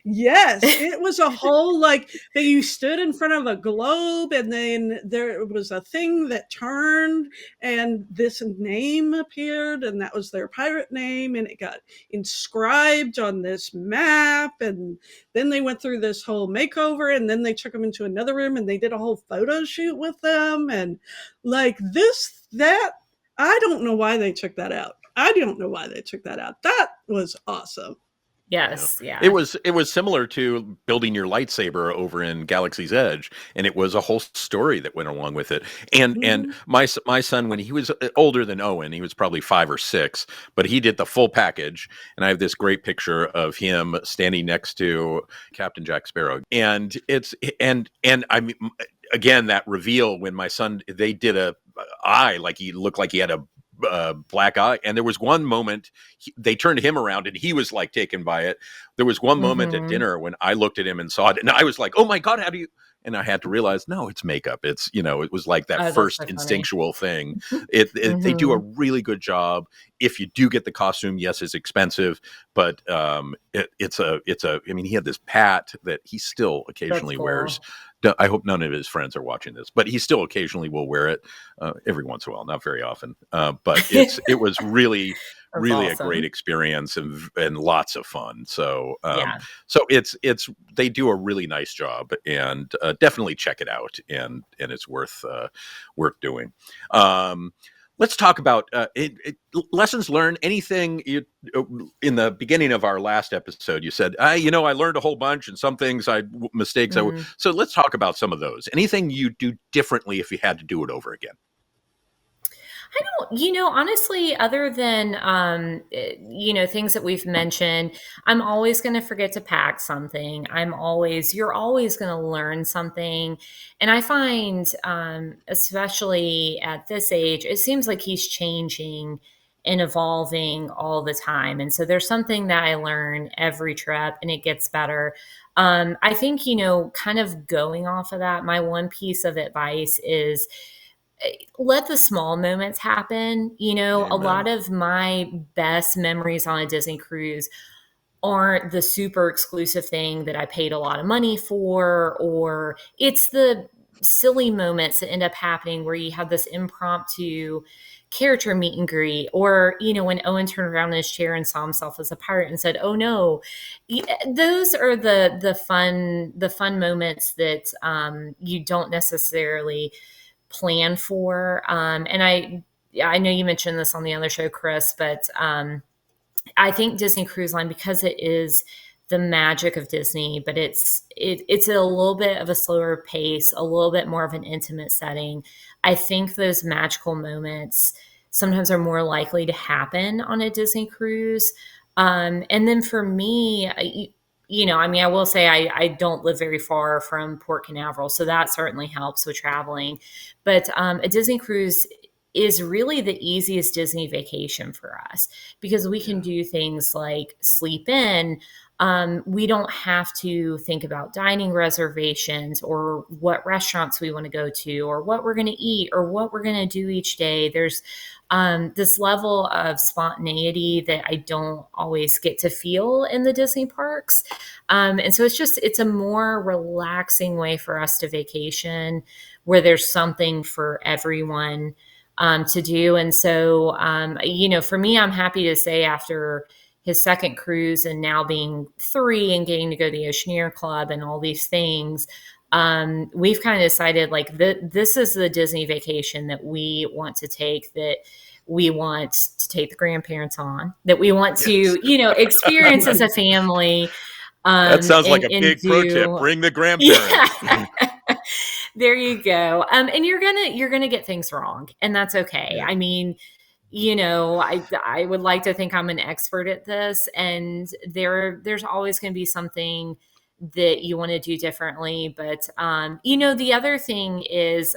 yes, it was a whole, like, that you stood in front of a globe, and then there was a thing that turned, and this name appeared, and that was their pirate name, and it got inscribed on this map. And then they went through this whole makeover, and then they took them into another room, and they did a whole photo shoot with them. And like this, that, I don't know why they took that out. I don't know why they took that out. That was awesome. Yes. It Yeah. was similar to building your lightsaber over in Galaxy's Edge, and it was a whole story that went along with it. And Mhm. my son, when he was older than Owen, he was probably 5 or 6, but he did the full package. And I have this great picture of him standing next to Captain Jack Sparrow, and it's and I mean, again, that reveal when my son, they did a eye, like he looked like he had a black eye. And there was one moment they turned him around and he was like taken by it. There was one moment at Mm-hmm. dinner when I looked at him and saw it, and I was like, oh my God, how do you? And I had to realize, no, it's makeup. It's, it was like that Oh, that's first so funny. instinctual thing. They do a Mm-hmm. really good job. If you do get the costume, yes, it's expensive, but I mean, he had this pat that he still That's occasionally wears. cool. I hope none of his friends are watching this, but he still occasionally will wear it every once in a while, not very often. But it was really, That's really a great awesome. experience and lots of fun. So Yeah. so it's they do a really nice job, and definitely check it out, and it's worth doing. Let's talk about lessons learned. Anything in the beginning of our last episode, you said, I learned a whole bunch, and some things mistakes. Mm. So let's talk about some of those. Anything you do differently if you had to do it over again? I don't, honestly, other than, things that we've mentioned, I'm always going to forget to pack something. You're always going to learn something. And I find, especially at this age, it seems like he's changing and evolving all the time. And so there's something that I learn every trip and it gets better. I think, kind of going off of that, my one piece of advice is, let the small moments happen. A Amen. lot of my best memories on a Disney cruise aren't the super exclusive thing that I paid a lot of money for, or it's the silly moments that end up happening where you have this impromptu character meet and greet, or when Owen turned around in his chair and saw himself as a pirate and said, oh no. Those are the fun moments that you don't necessarily plan for. And I know you mentioned this on the other show, Chris, but I think Disney Cruise Line, because it is the magic of Disney, but it's a little bit of a slower pace, a little bit more of an intimate setting. I think those magical moments sometimes are more likely to happen on a Disney cruise. And then for me, I mean, I will say I don't live very far from Port Canaveral, so that certainly helps with traveling. But a Disney cruise is really the easiest Disney vacation for us because we can Yeah. do things like sleep in. We don't have to think about dining reservations or what restaurants we want to go to or what we're going to eat or what we're going to do each day. There's this level of spontaneity that I don't always get to feel in the Disney parks. And so it's a more relaxing way for us to vacation where there's something for everyone to do. And so, for me, I'm happy to say after his second cruise and now being 3 and getting to go to the Oceaneer Club and all these things, we've kind of decided like this is the Disney vacation that we want to take, that we want to take the grandparents on, that we want to, Yes. experience as a family, That sounds like a and big pro tip. do. Bring the Yeah. grandparents. There you go. And you're gonna get things wrong, and that's okay. Yeah. I mean, I would like to think I'm an expert at this, and there's always going to be something that you want to do differently. But the other thing is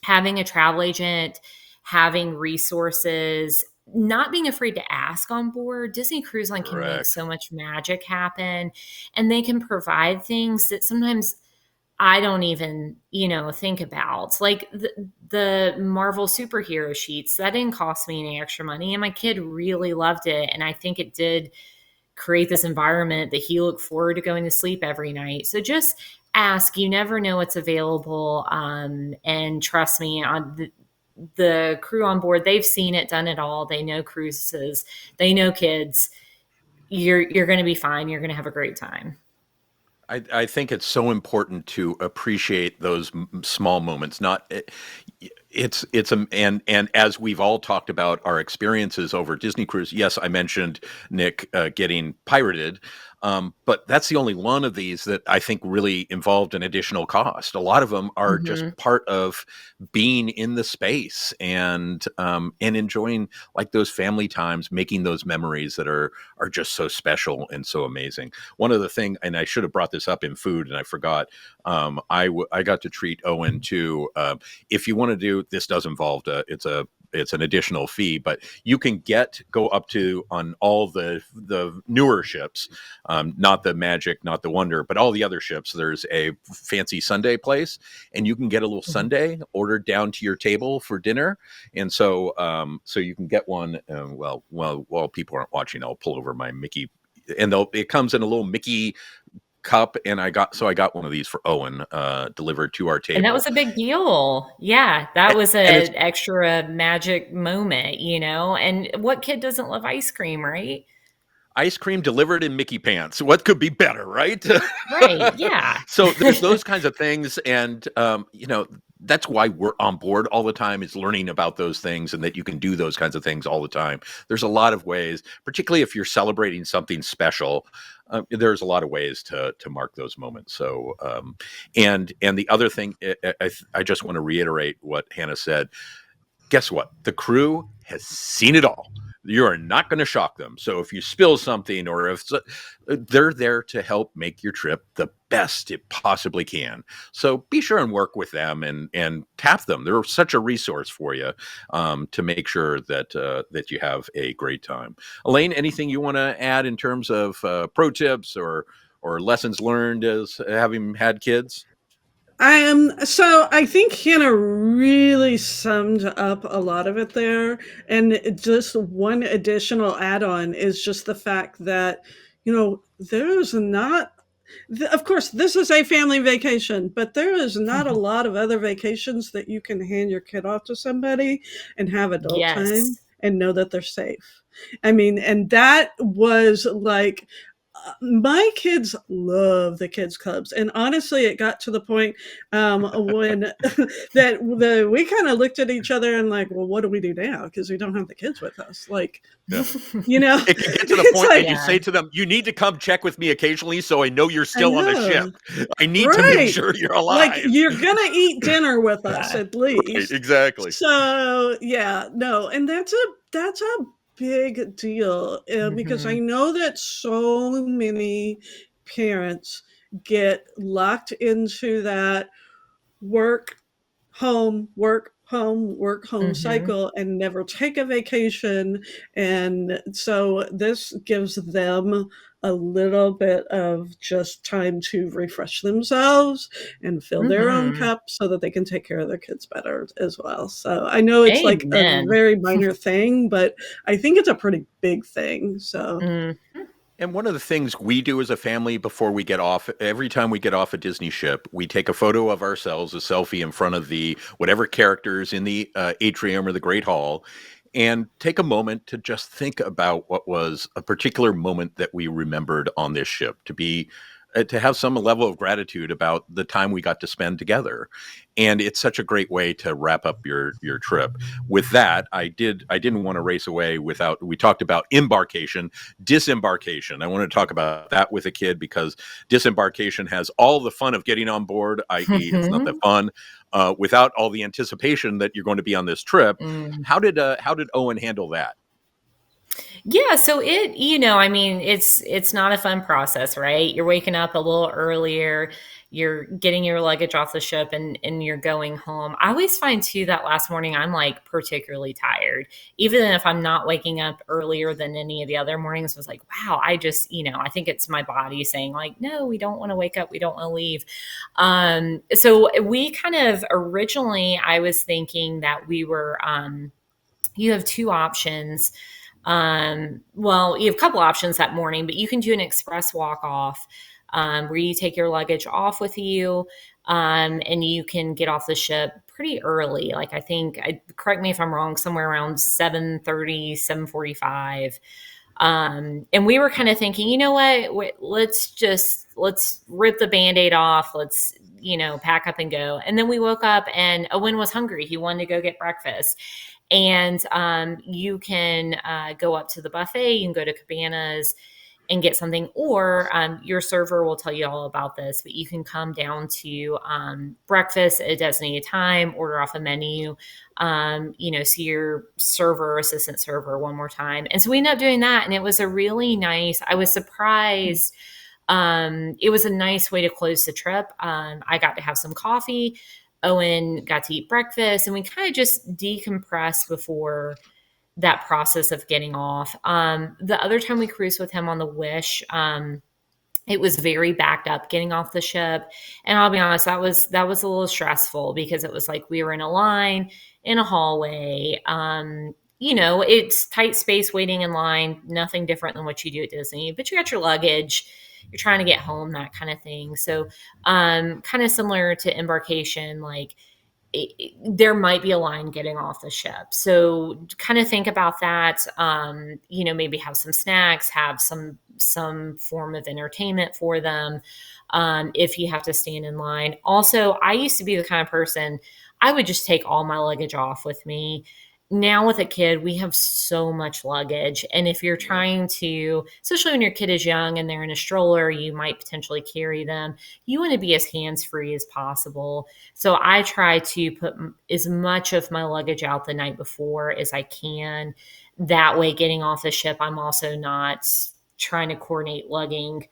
having a travel agent, having resources not being afraid to ask on board. Disney Cruise Line can make so much magic happen, and they can provide things that sometimes I don't even, think about. Like the Marvel superhero sheets, that didn't cost me any extra money. And my kid really loved it. And I think it did create this environment that he looked forward to going to sleep every night. So just ask. You never know what's available. And trust me, on the crew on board, they've seen it, done it all. They know cruises. They know kids. You're going to be fine. You're going to have a great time. I think it's so important to appreciate those small moments. And as we've all talked about our experiences over Disney Cruise. Yes, I mentioned Nick getting pirated, but that's the only one of these that I think really involved an additional cost. A lot of them are just part of being in the space and enjoying like those family times, making those memories that are just so special and so amazing. One of the things, and I should have brought this up in food and I forgot, I got to treat Owen to, if you want to do, this does involve, it's an additional fee, but you can go up to, on all the newer ships, not the Magic, not the Wonder, but all the other ships, there's a fancy sundae place, and you can get a little sundae ordered down to your table for dinner. And so you can get one, while people aren't watching, I'll pull over my Mickey, and it comes in a little Mickey cup, and I got one of these for Owen, delivered to our table. And that was a big deal. Yeah, that was an extra magic moment, and what kid doesn't love ice cream, right? Ice cream delivered in Mickey pants. What could be better, right? Right, yeah. So there's those kinds of things, and that's why we're on board all the time, is learning about those things, and that you can do those kinds of things all the time. There's a lot of ways, particularly if you're celebrating something special. There's a lot of ways to mark those moments. So, and the other thing, I just want to reiterate what Hannah said. Guess what? The crew has seen it all. You are not going to shock them. So if you spill something, or if they're there to help make your trip the best it possibly can. So be sure and work with them and tap them. They're such a resource for you, to make sure that you have a great time. Elaine, anything you want to add in terms of pro tips or lessons learned as having had kids? So I think Hannah really summed up a lot of it there. And just one additional add-on is just the fact that, there's not, of course, this is a family vacation, but there is not a lot of other vacations that you can hand your kid off to somebody and have adult time Yes. and know that they're safe. I mean, and that was like, my kids love the kids clubs, and honestly, it got to the point when that we kind of looked at each other and like, well, what do we do now? Because we don't have the kids with us. Like, yeah. It can get to the point that you say to them, "You need to come check with me occasionally, so I know you're still on the ship. I need to make sure you're alive. Like, you're gonna eat dinner with us at least." Right, exactly. So yeah, no, and that's a big deal, because I know that so many parents get locked into that work, home, work, home, work, home cycle and never take a vacation. And so this gives them a little bit of just time to refresh themselves and fill their own cup so that they can take care of their kids better as well. So I know it's like a very minor thing, but I think it's a pretty big thing. So. And one of the things we do as a family before we get off, every time we get off a Disney ship, we take a photo of ourselves, a selfie in front of the whatever characters in the atrium or the Great Hall, and take a moment to just think about what was a particular moment that we remembered on this ship, to have some level of gratitude about the time we got to spend together. And it's such a great way to wrap up your trip. With that, I didn't want to race away without, we talked about embarkation, disembarkation. I want to talk about that with a kid, because disembarkation has all the fun of getting on board, i.e. it's not that fun, without all the anticipation that you're going to be on this trip. How did Owen handle that? Yeah, so it's not a fun process, right? You're waking up a little earlier, you're getting your luggage off the ship and you're going home. I always find too that last morning I'm like particularly tired. Even if I'm not waking up earlier than any of the other mornings, I was like, wow, I just, I think it's my body saying like, no, we don't want to wake up. We don't want to leave. So we kind of originally, I was thinking that we were, you have two options. Well, you have a couple options that morning, but you can do an express walk off where you take your luggage off with you and you can get off the ship pretty early. Like I think, correct me if I'm wrong, somewhere around 7:30, 7:45. And we were kind of thinking, you know what, let's rip the Band-Aid off. Let's, pack up and go. And then we woke up and Owen was hungry. He wanted to go get breakfast. And you can go up to the buffet, you can go to Cabanas and get something, or your server will tell you all about this, but you can come down to breakfast at a designated time, order off a menu, see your assistant server one more time. And so we ended up doing that. And it was a really nice, I was surprised. It was a nice way to close the trip. I got to have some coffee. Owen got to eat breakfast, and we kind of just decompressed before that process of getting off. The other time we cruised with him on the Wish, it was very backed up getting off the ship. And I'll be honest, that was a little stressful because it was like we were in a line in a hallway. It's tight space waiting in line, nothing different than what you do at Disney, but you got your luggage, you're trying to get home, that kind of thing. So kind of similar to embarkation, like there might be a line getting off the ship. So kind of think about that. Maybe have some snacks, have some form of entertainment for them. If you have to stand in line. Also, I used to be the kind of person, I would just take all my luggage off with me. Now with a kid, we have so much luggage. And if you're trying to, especially when your kid is young and they're in a stroller, you might potentially carry them. You want to be as hands-free as possible. So I try to put as much of my luggage out the night before as I can. That way, getting off the ship, I'm also not trying to coordinate lugging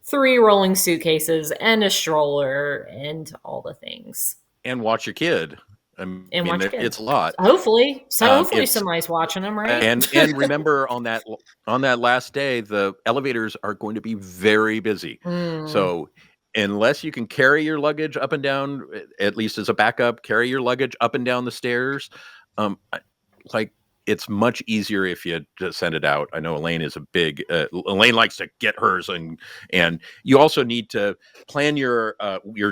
3 rolling suitcases and a stroller and all the things. And watch your kid. And watch kids. It's a lot. Hopefully somebody's watching them, right? And remember, on that last day, the elevators are going to be very busy. So unless you can carry your luggage up and down, at least as a backup, carry your luggage up and down the stairs, it's much easier if you just send it out. I know Elaine is Elaine likes to get hers, and you also need to plan your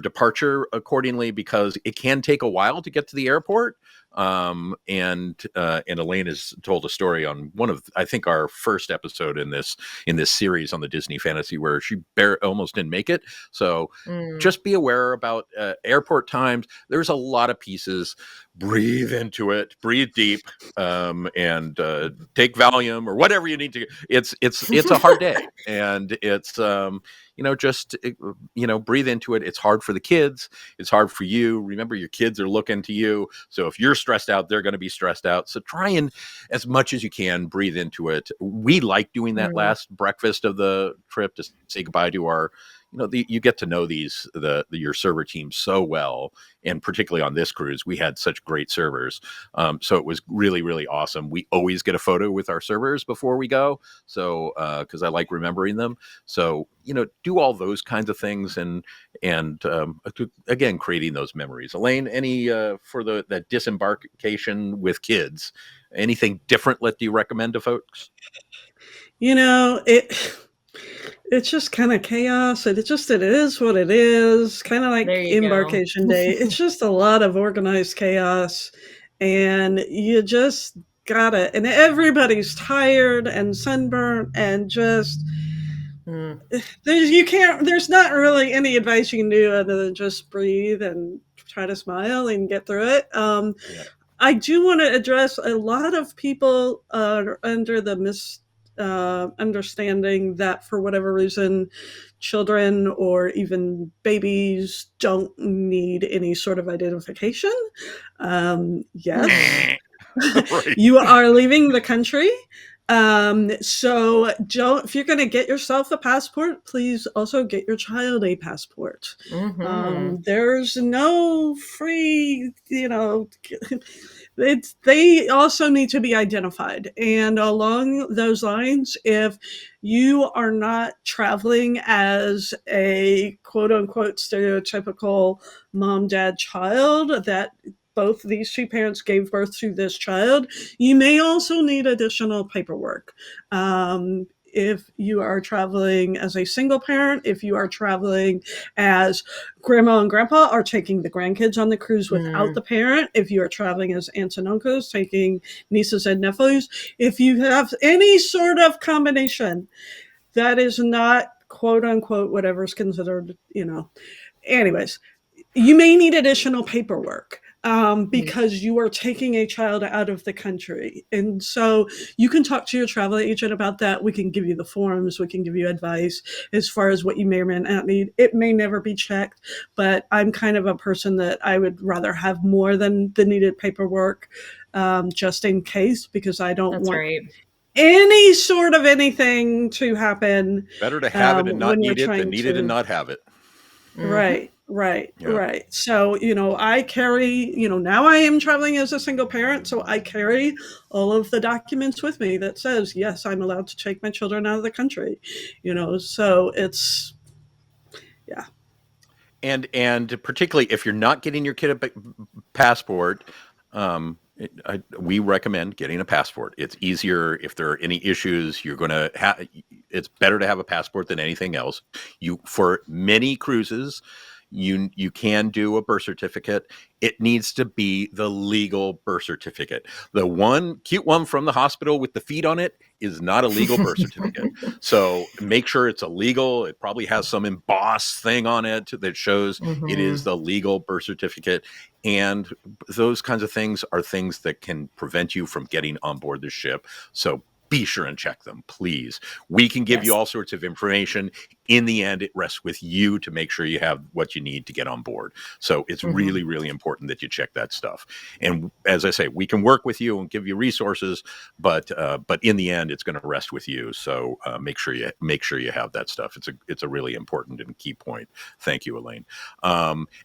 departure accordingly, because it can take a while to get to the airport. And Elaine has told a story on one of, I think, our first episode in this series on the Disney Fantasy, where she almost didn't make it. So just be aware about airport times. There's a lot of pieces. Breathe into it, breathe deep, and take Valium or whatever you need to. It's a hard day, and it's breathe into it. It's hard for the kids. It's hard for you. Remember, your kids are looking to you. So if you're stressed out, they're going to be stressed out. So try and, as much as you can, breathe into it. We like doing that last breakfast of the trip to say goodbye to our, you get to know your server team so well. And particularly on this cruise, we had such great servers. So it was really, really awesome. We always get a photo with our servers before we go. So, cause I like remembering them. So, do all those kinds of things and again, creating those memories. Elaine, any, for that disembarkation with kids, anything different that you recommend to folks? It's just kind of chaos, and it is what it is, kind of like embarkation day. It's just a lot of organized chaos, and you just gotta, and everybody's tired and sunburnt, and just there's not really any advice you can do other than just breathe and try to smile and get through it. I do want to address, a lot of people are under the understanding that for whatever reason, children or even babies don't need any sort of identification. Yes. Right. You are leaving the country. So if you're going to get yourself a passport, please also get your child a passport. There's no free, they also need to be identified. And along those lines, if you are not traveling as a quote unquote stereotypical mom, dad, child, that both these two parents gave birth to this child, you may also need additional paperwork. If you are traveling as a single parent, if you are traveling as grandma and grandpa are taking the grandkids on the cruise without the parent, if you are traveling as aunts and uncles, taking nieces and nephews, if you have any sort of combination that is not quote unquote whatever's considered, anyways, you may need additional paperwork. Because you are taking a child out of the country. And so you can talk to your travel agent about that. We can give you the forms. We can give you advice as far as what you may or may not need. It may never be checked, but I'm kind of a person that I would rather have more than the needed paperwork, just in case, because I don't want any sort of anything to happen. Better to have it and not need it than need it and not have it. Right. So, I carry, now I am traveling as a single parent, so I carry all of the documents with me that says, yes, I'm allowed to take my children out of the country, so it's, yeah. And particularly if you're not getting your kid a passport, we recommend getting a passport. It's easier if there are any issues. You're going to have. It's better to have a passport than anything else. For many cruises, you can do a birth certificate. It needs to be the legal birth certificate. The one cute one from the hospital with the feet on it is not a legal birth certificate. So make sure it's illegal. It probably has some embossed thing on it that shows it is the legal birth certificate. And those kinds of things are things that can prevent you from getting on board the ship. So be sure and check them, please. We can give you all sorts of information. In the end, it rests with you to make sure you have what you need to get on board. So it's really, really important that you check that stuff. And as I say, we can work with you and give you resources, but in the end, it's going to rest with you. So make sure you have that stuff. It's a really important and key point. Thank you, Elaine.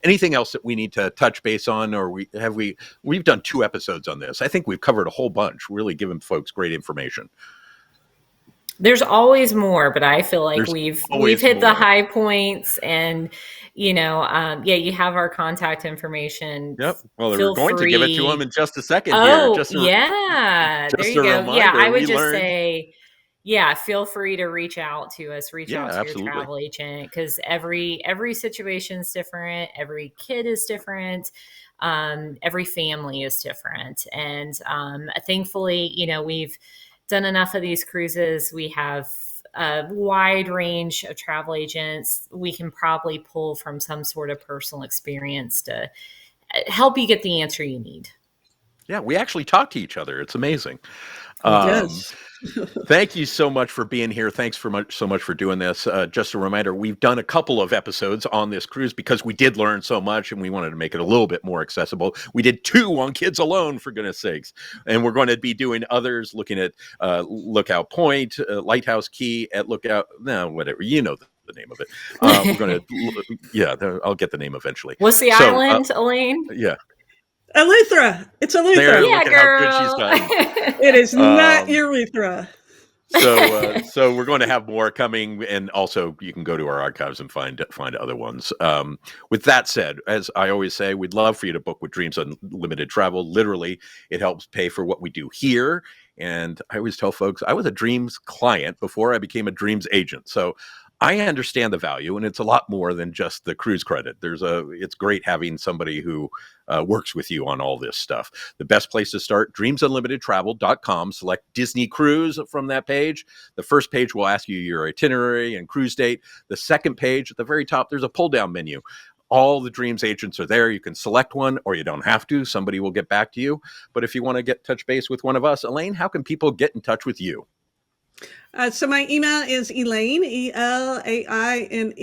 Anything else that we need to touch base on, or we've done 2 episodes on this. I think we've covered a whole bunch, really giving folks great information. There's always more, but I feel like we've hit the high points, and you have our contact information. Yep. Well, we're going to give it to them in just a second. There you go. Reminder, yeah, I would just say, feel free to reach out to us. Reach out to your travel agent, because every situation is different. Every kid is different. Every family is different, and thankfully, we've done enough of these cruises. We have a wide range of travel agents. We can probably pull from some sort of personal experience to help you get the answer you need. Yeah, we actually talk to each other. It's amazing. Yes. Thank you so much for being here. Thanks so much for doing this. Just a reminder, we've done a couple of episodes on this cruise because we did learn so much and we wanted to make it a little bit more accessible. We did 2 on kids alone, for goodness sakes. And we're going to be doing others, looking at Lookout Point, Lighthouse Cay, at Lookout, whatever, the name of it. We're going to, I'll get the name eventually. What's the island, Elaine? Yeah. Eleuthera. It's Eleuthera. There, yeah, look at girl. how good she's gotten. It is not urethra. So we're going to have more coming, and also you can go to our archives and find other ones. With that said, as I always say, we'd love for you to book with Dreams Unlimited Travel. Literally, it helps pay for what we do here. And I always tell folks, I was a Dreams client before I became a Dreams agent. So I understand the value, and it's a lot more than just the cruise credit. It's great having somebody who works with you on all this stuff. The best place to start, dreamsunlimitedtravel.com. Select Disney Cruise from that page. The first page will ask you your itinerary and cruise date. The second page, at the very top, there's a pull-down menu. All the Dreams agents are there. You can select one, or you don't have to. Somebody will get back to you. But if you want to touch base with one of us, Elaine, how can people get in touch with you? So my email is Elaine, ELAINE,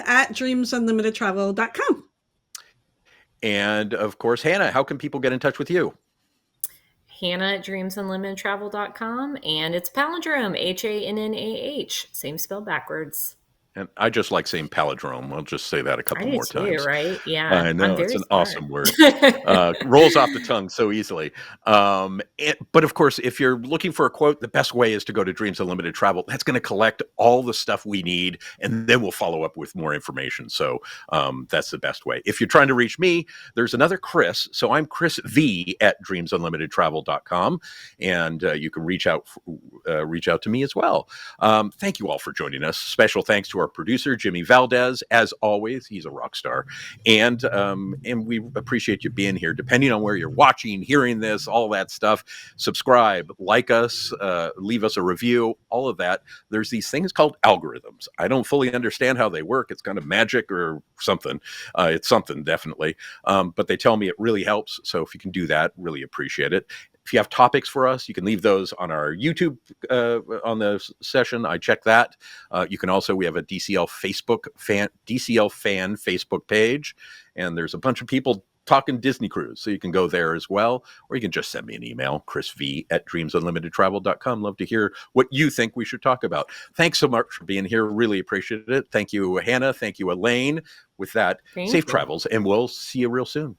at dreamsunlimitedtravel.com. And of course, Hannah, how can people get in touch with you? Hannah at dreamsunlimitedtravel.com, and it's palindrome, HANNAH, same spell backwards. And I just like saying palindrome. I'll just say that a couple more times. Right? Yeah. I know, I'm it's very an smart. awesome word. Rolls off the tongue so easily. But of course, if you're looking for a quote, the best way is to go to Dreams Unlimited Travel. That's going to collect all the stuff we need, and then we'll follow up with more information. So that's the best way. If you're trying to reach me, there's another Chris. So I'm Chris V at dreamsunlimitedtravel.com, and you can reach out to me as well. Thank you all for joining us. Special thanks to our producer, Jimmy Valdez. As always, he's a rock star. And we appreciate you being here. Depending on where you're watching, hearing this, all that stuff, subscribe, like us, leave us a review, all of that. There's these things called algorithms. I don't fully understand how they work. It's kind of magic or something. It's something, definitely. But they tell me it really helps. So if you can do that, really appreciate it. If you have topics for us, you can leave those on our YouTube on the session. I check that. You can also, we have a DCL fan Facebook page, and there's a bunch of people talking Disney cruise, so you can go there as well, or you can just send me an email, chrisv at dreamsunlimitedtravel.com. Love to hear what you think we should talk about. Thanks so much for being here. Really appreciate it. Thank you, Hannah. Thank you, Elaine. With that, safe travels, and we'll see you real soon.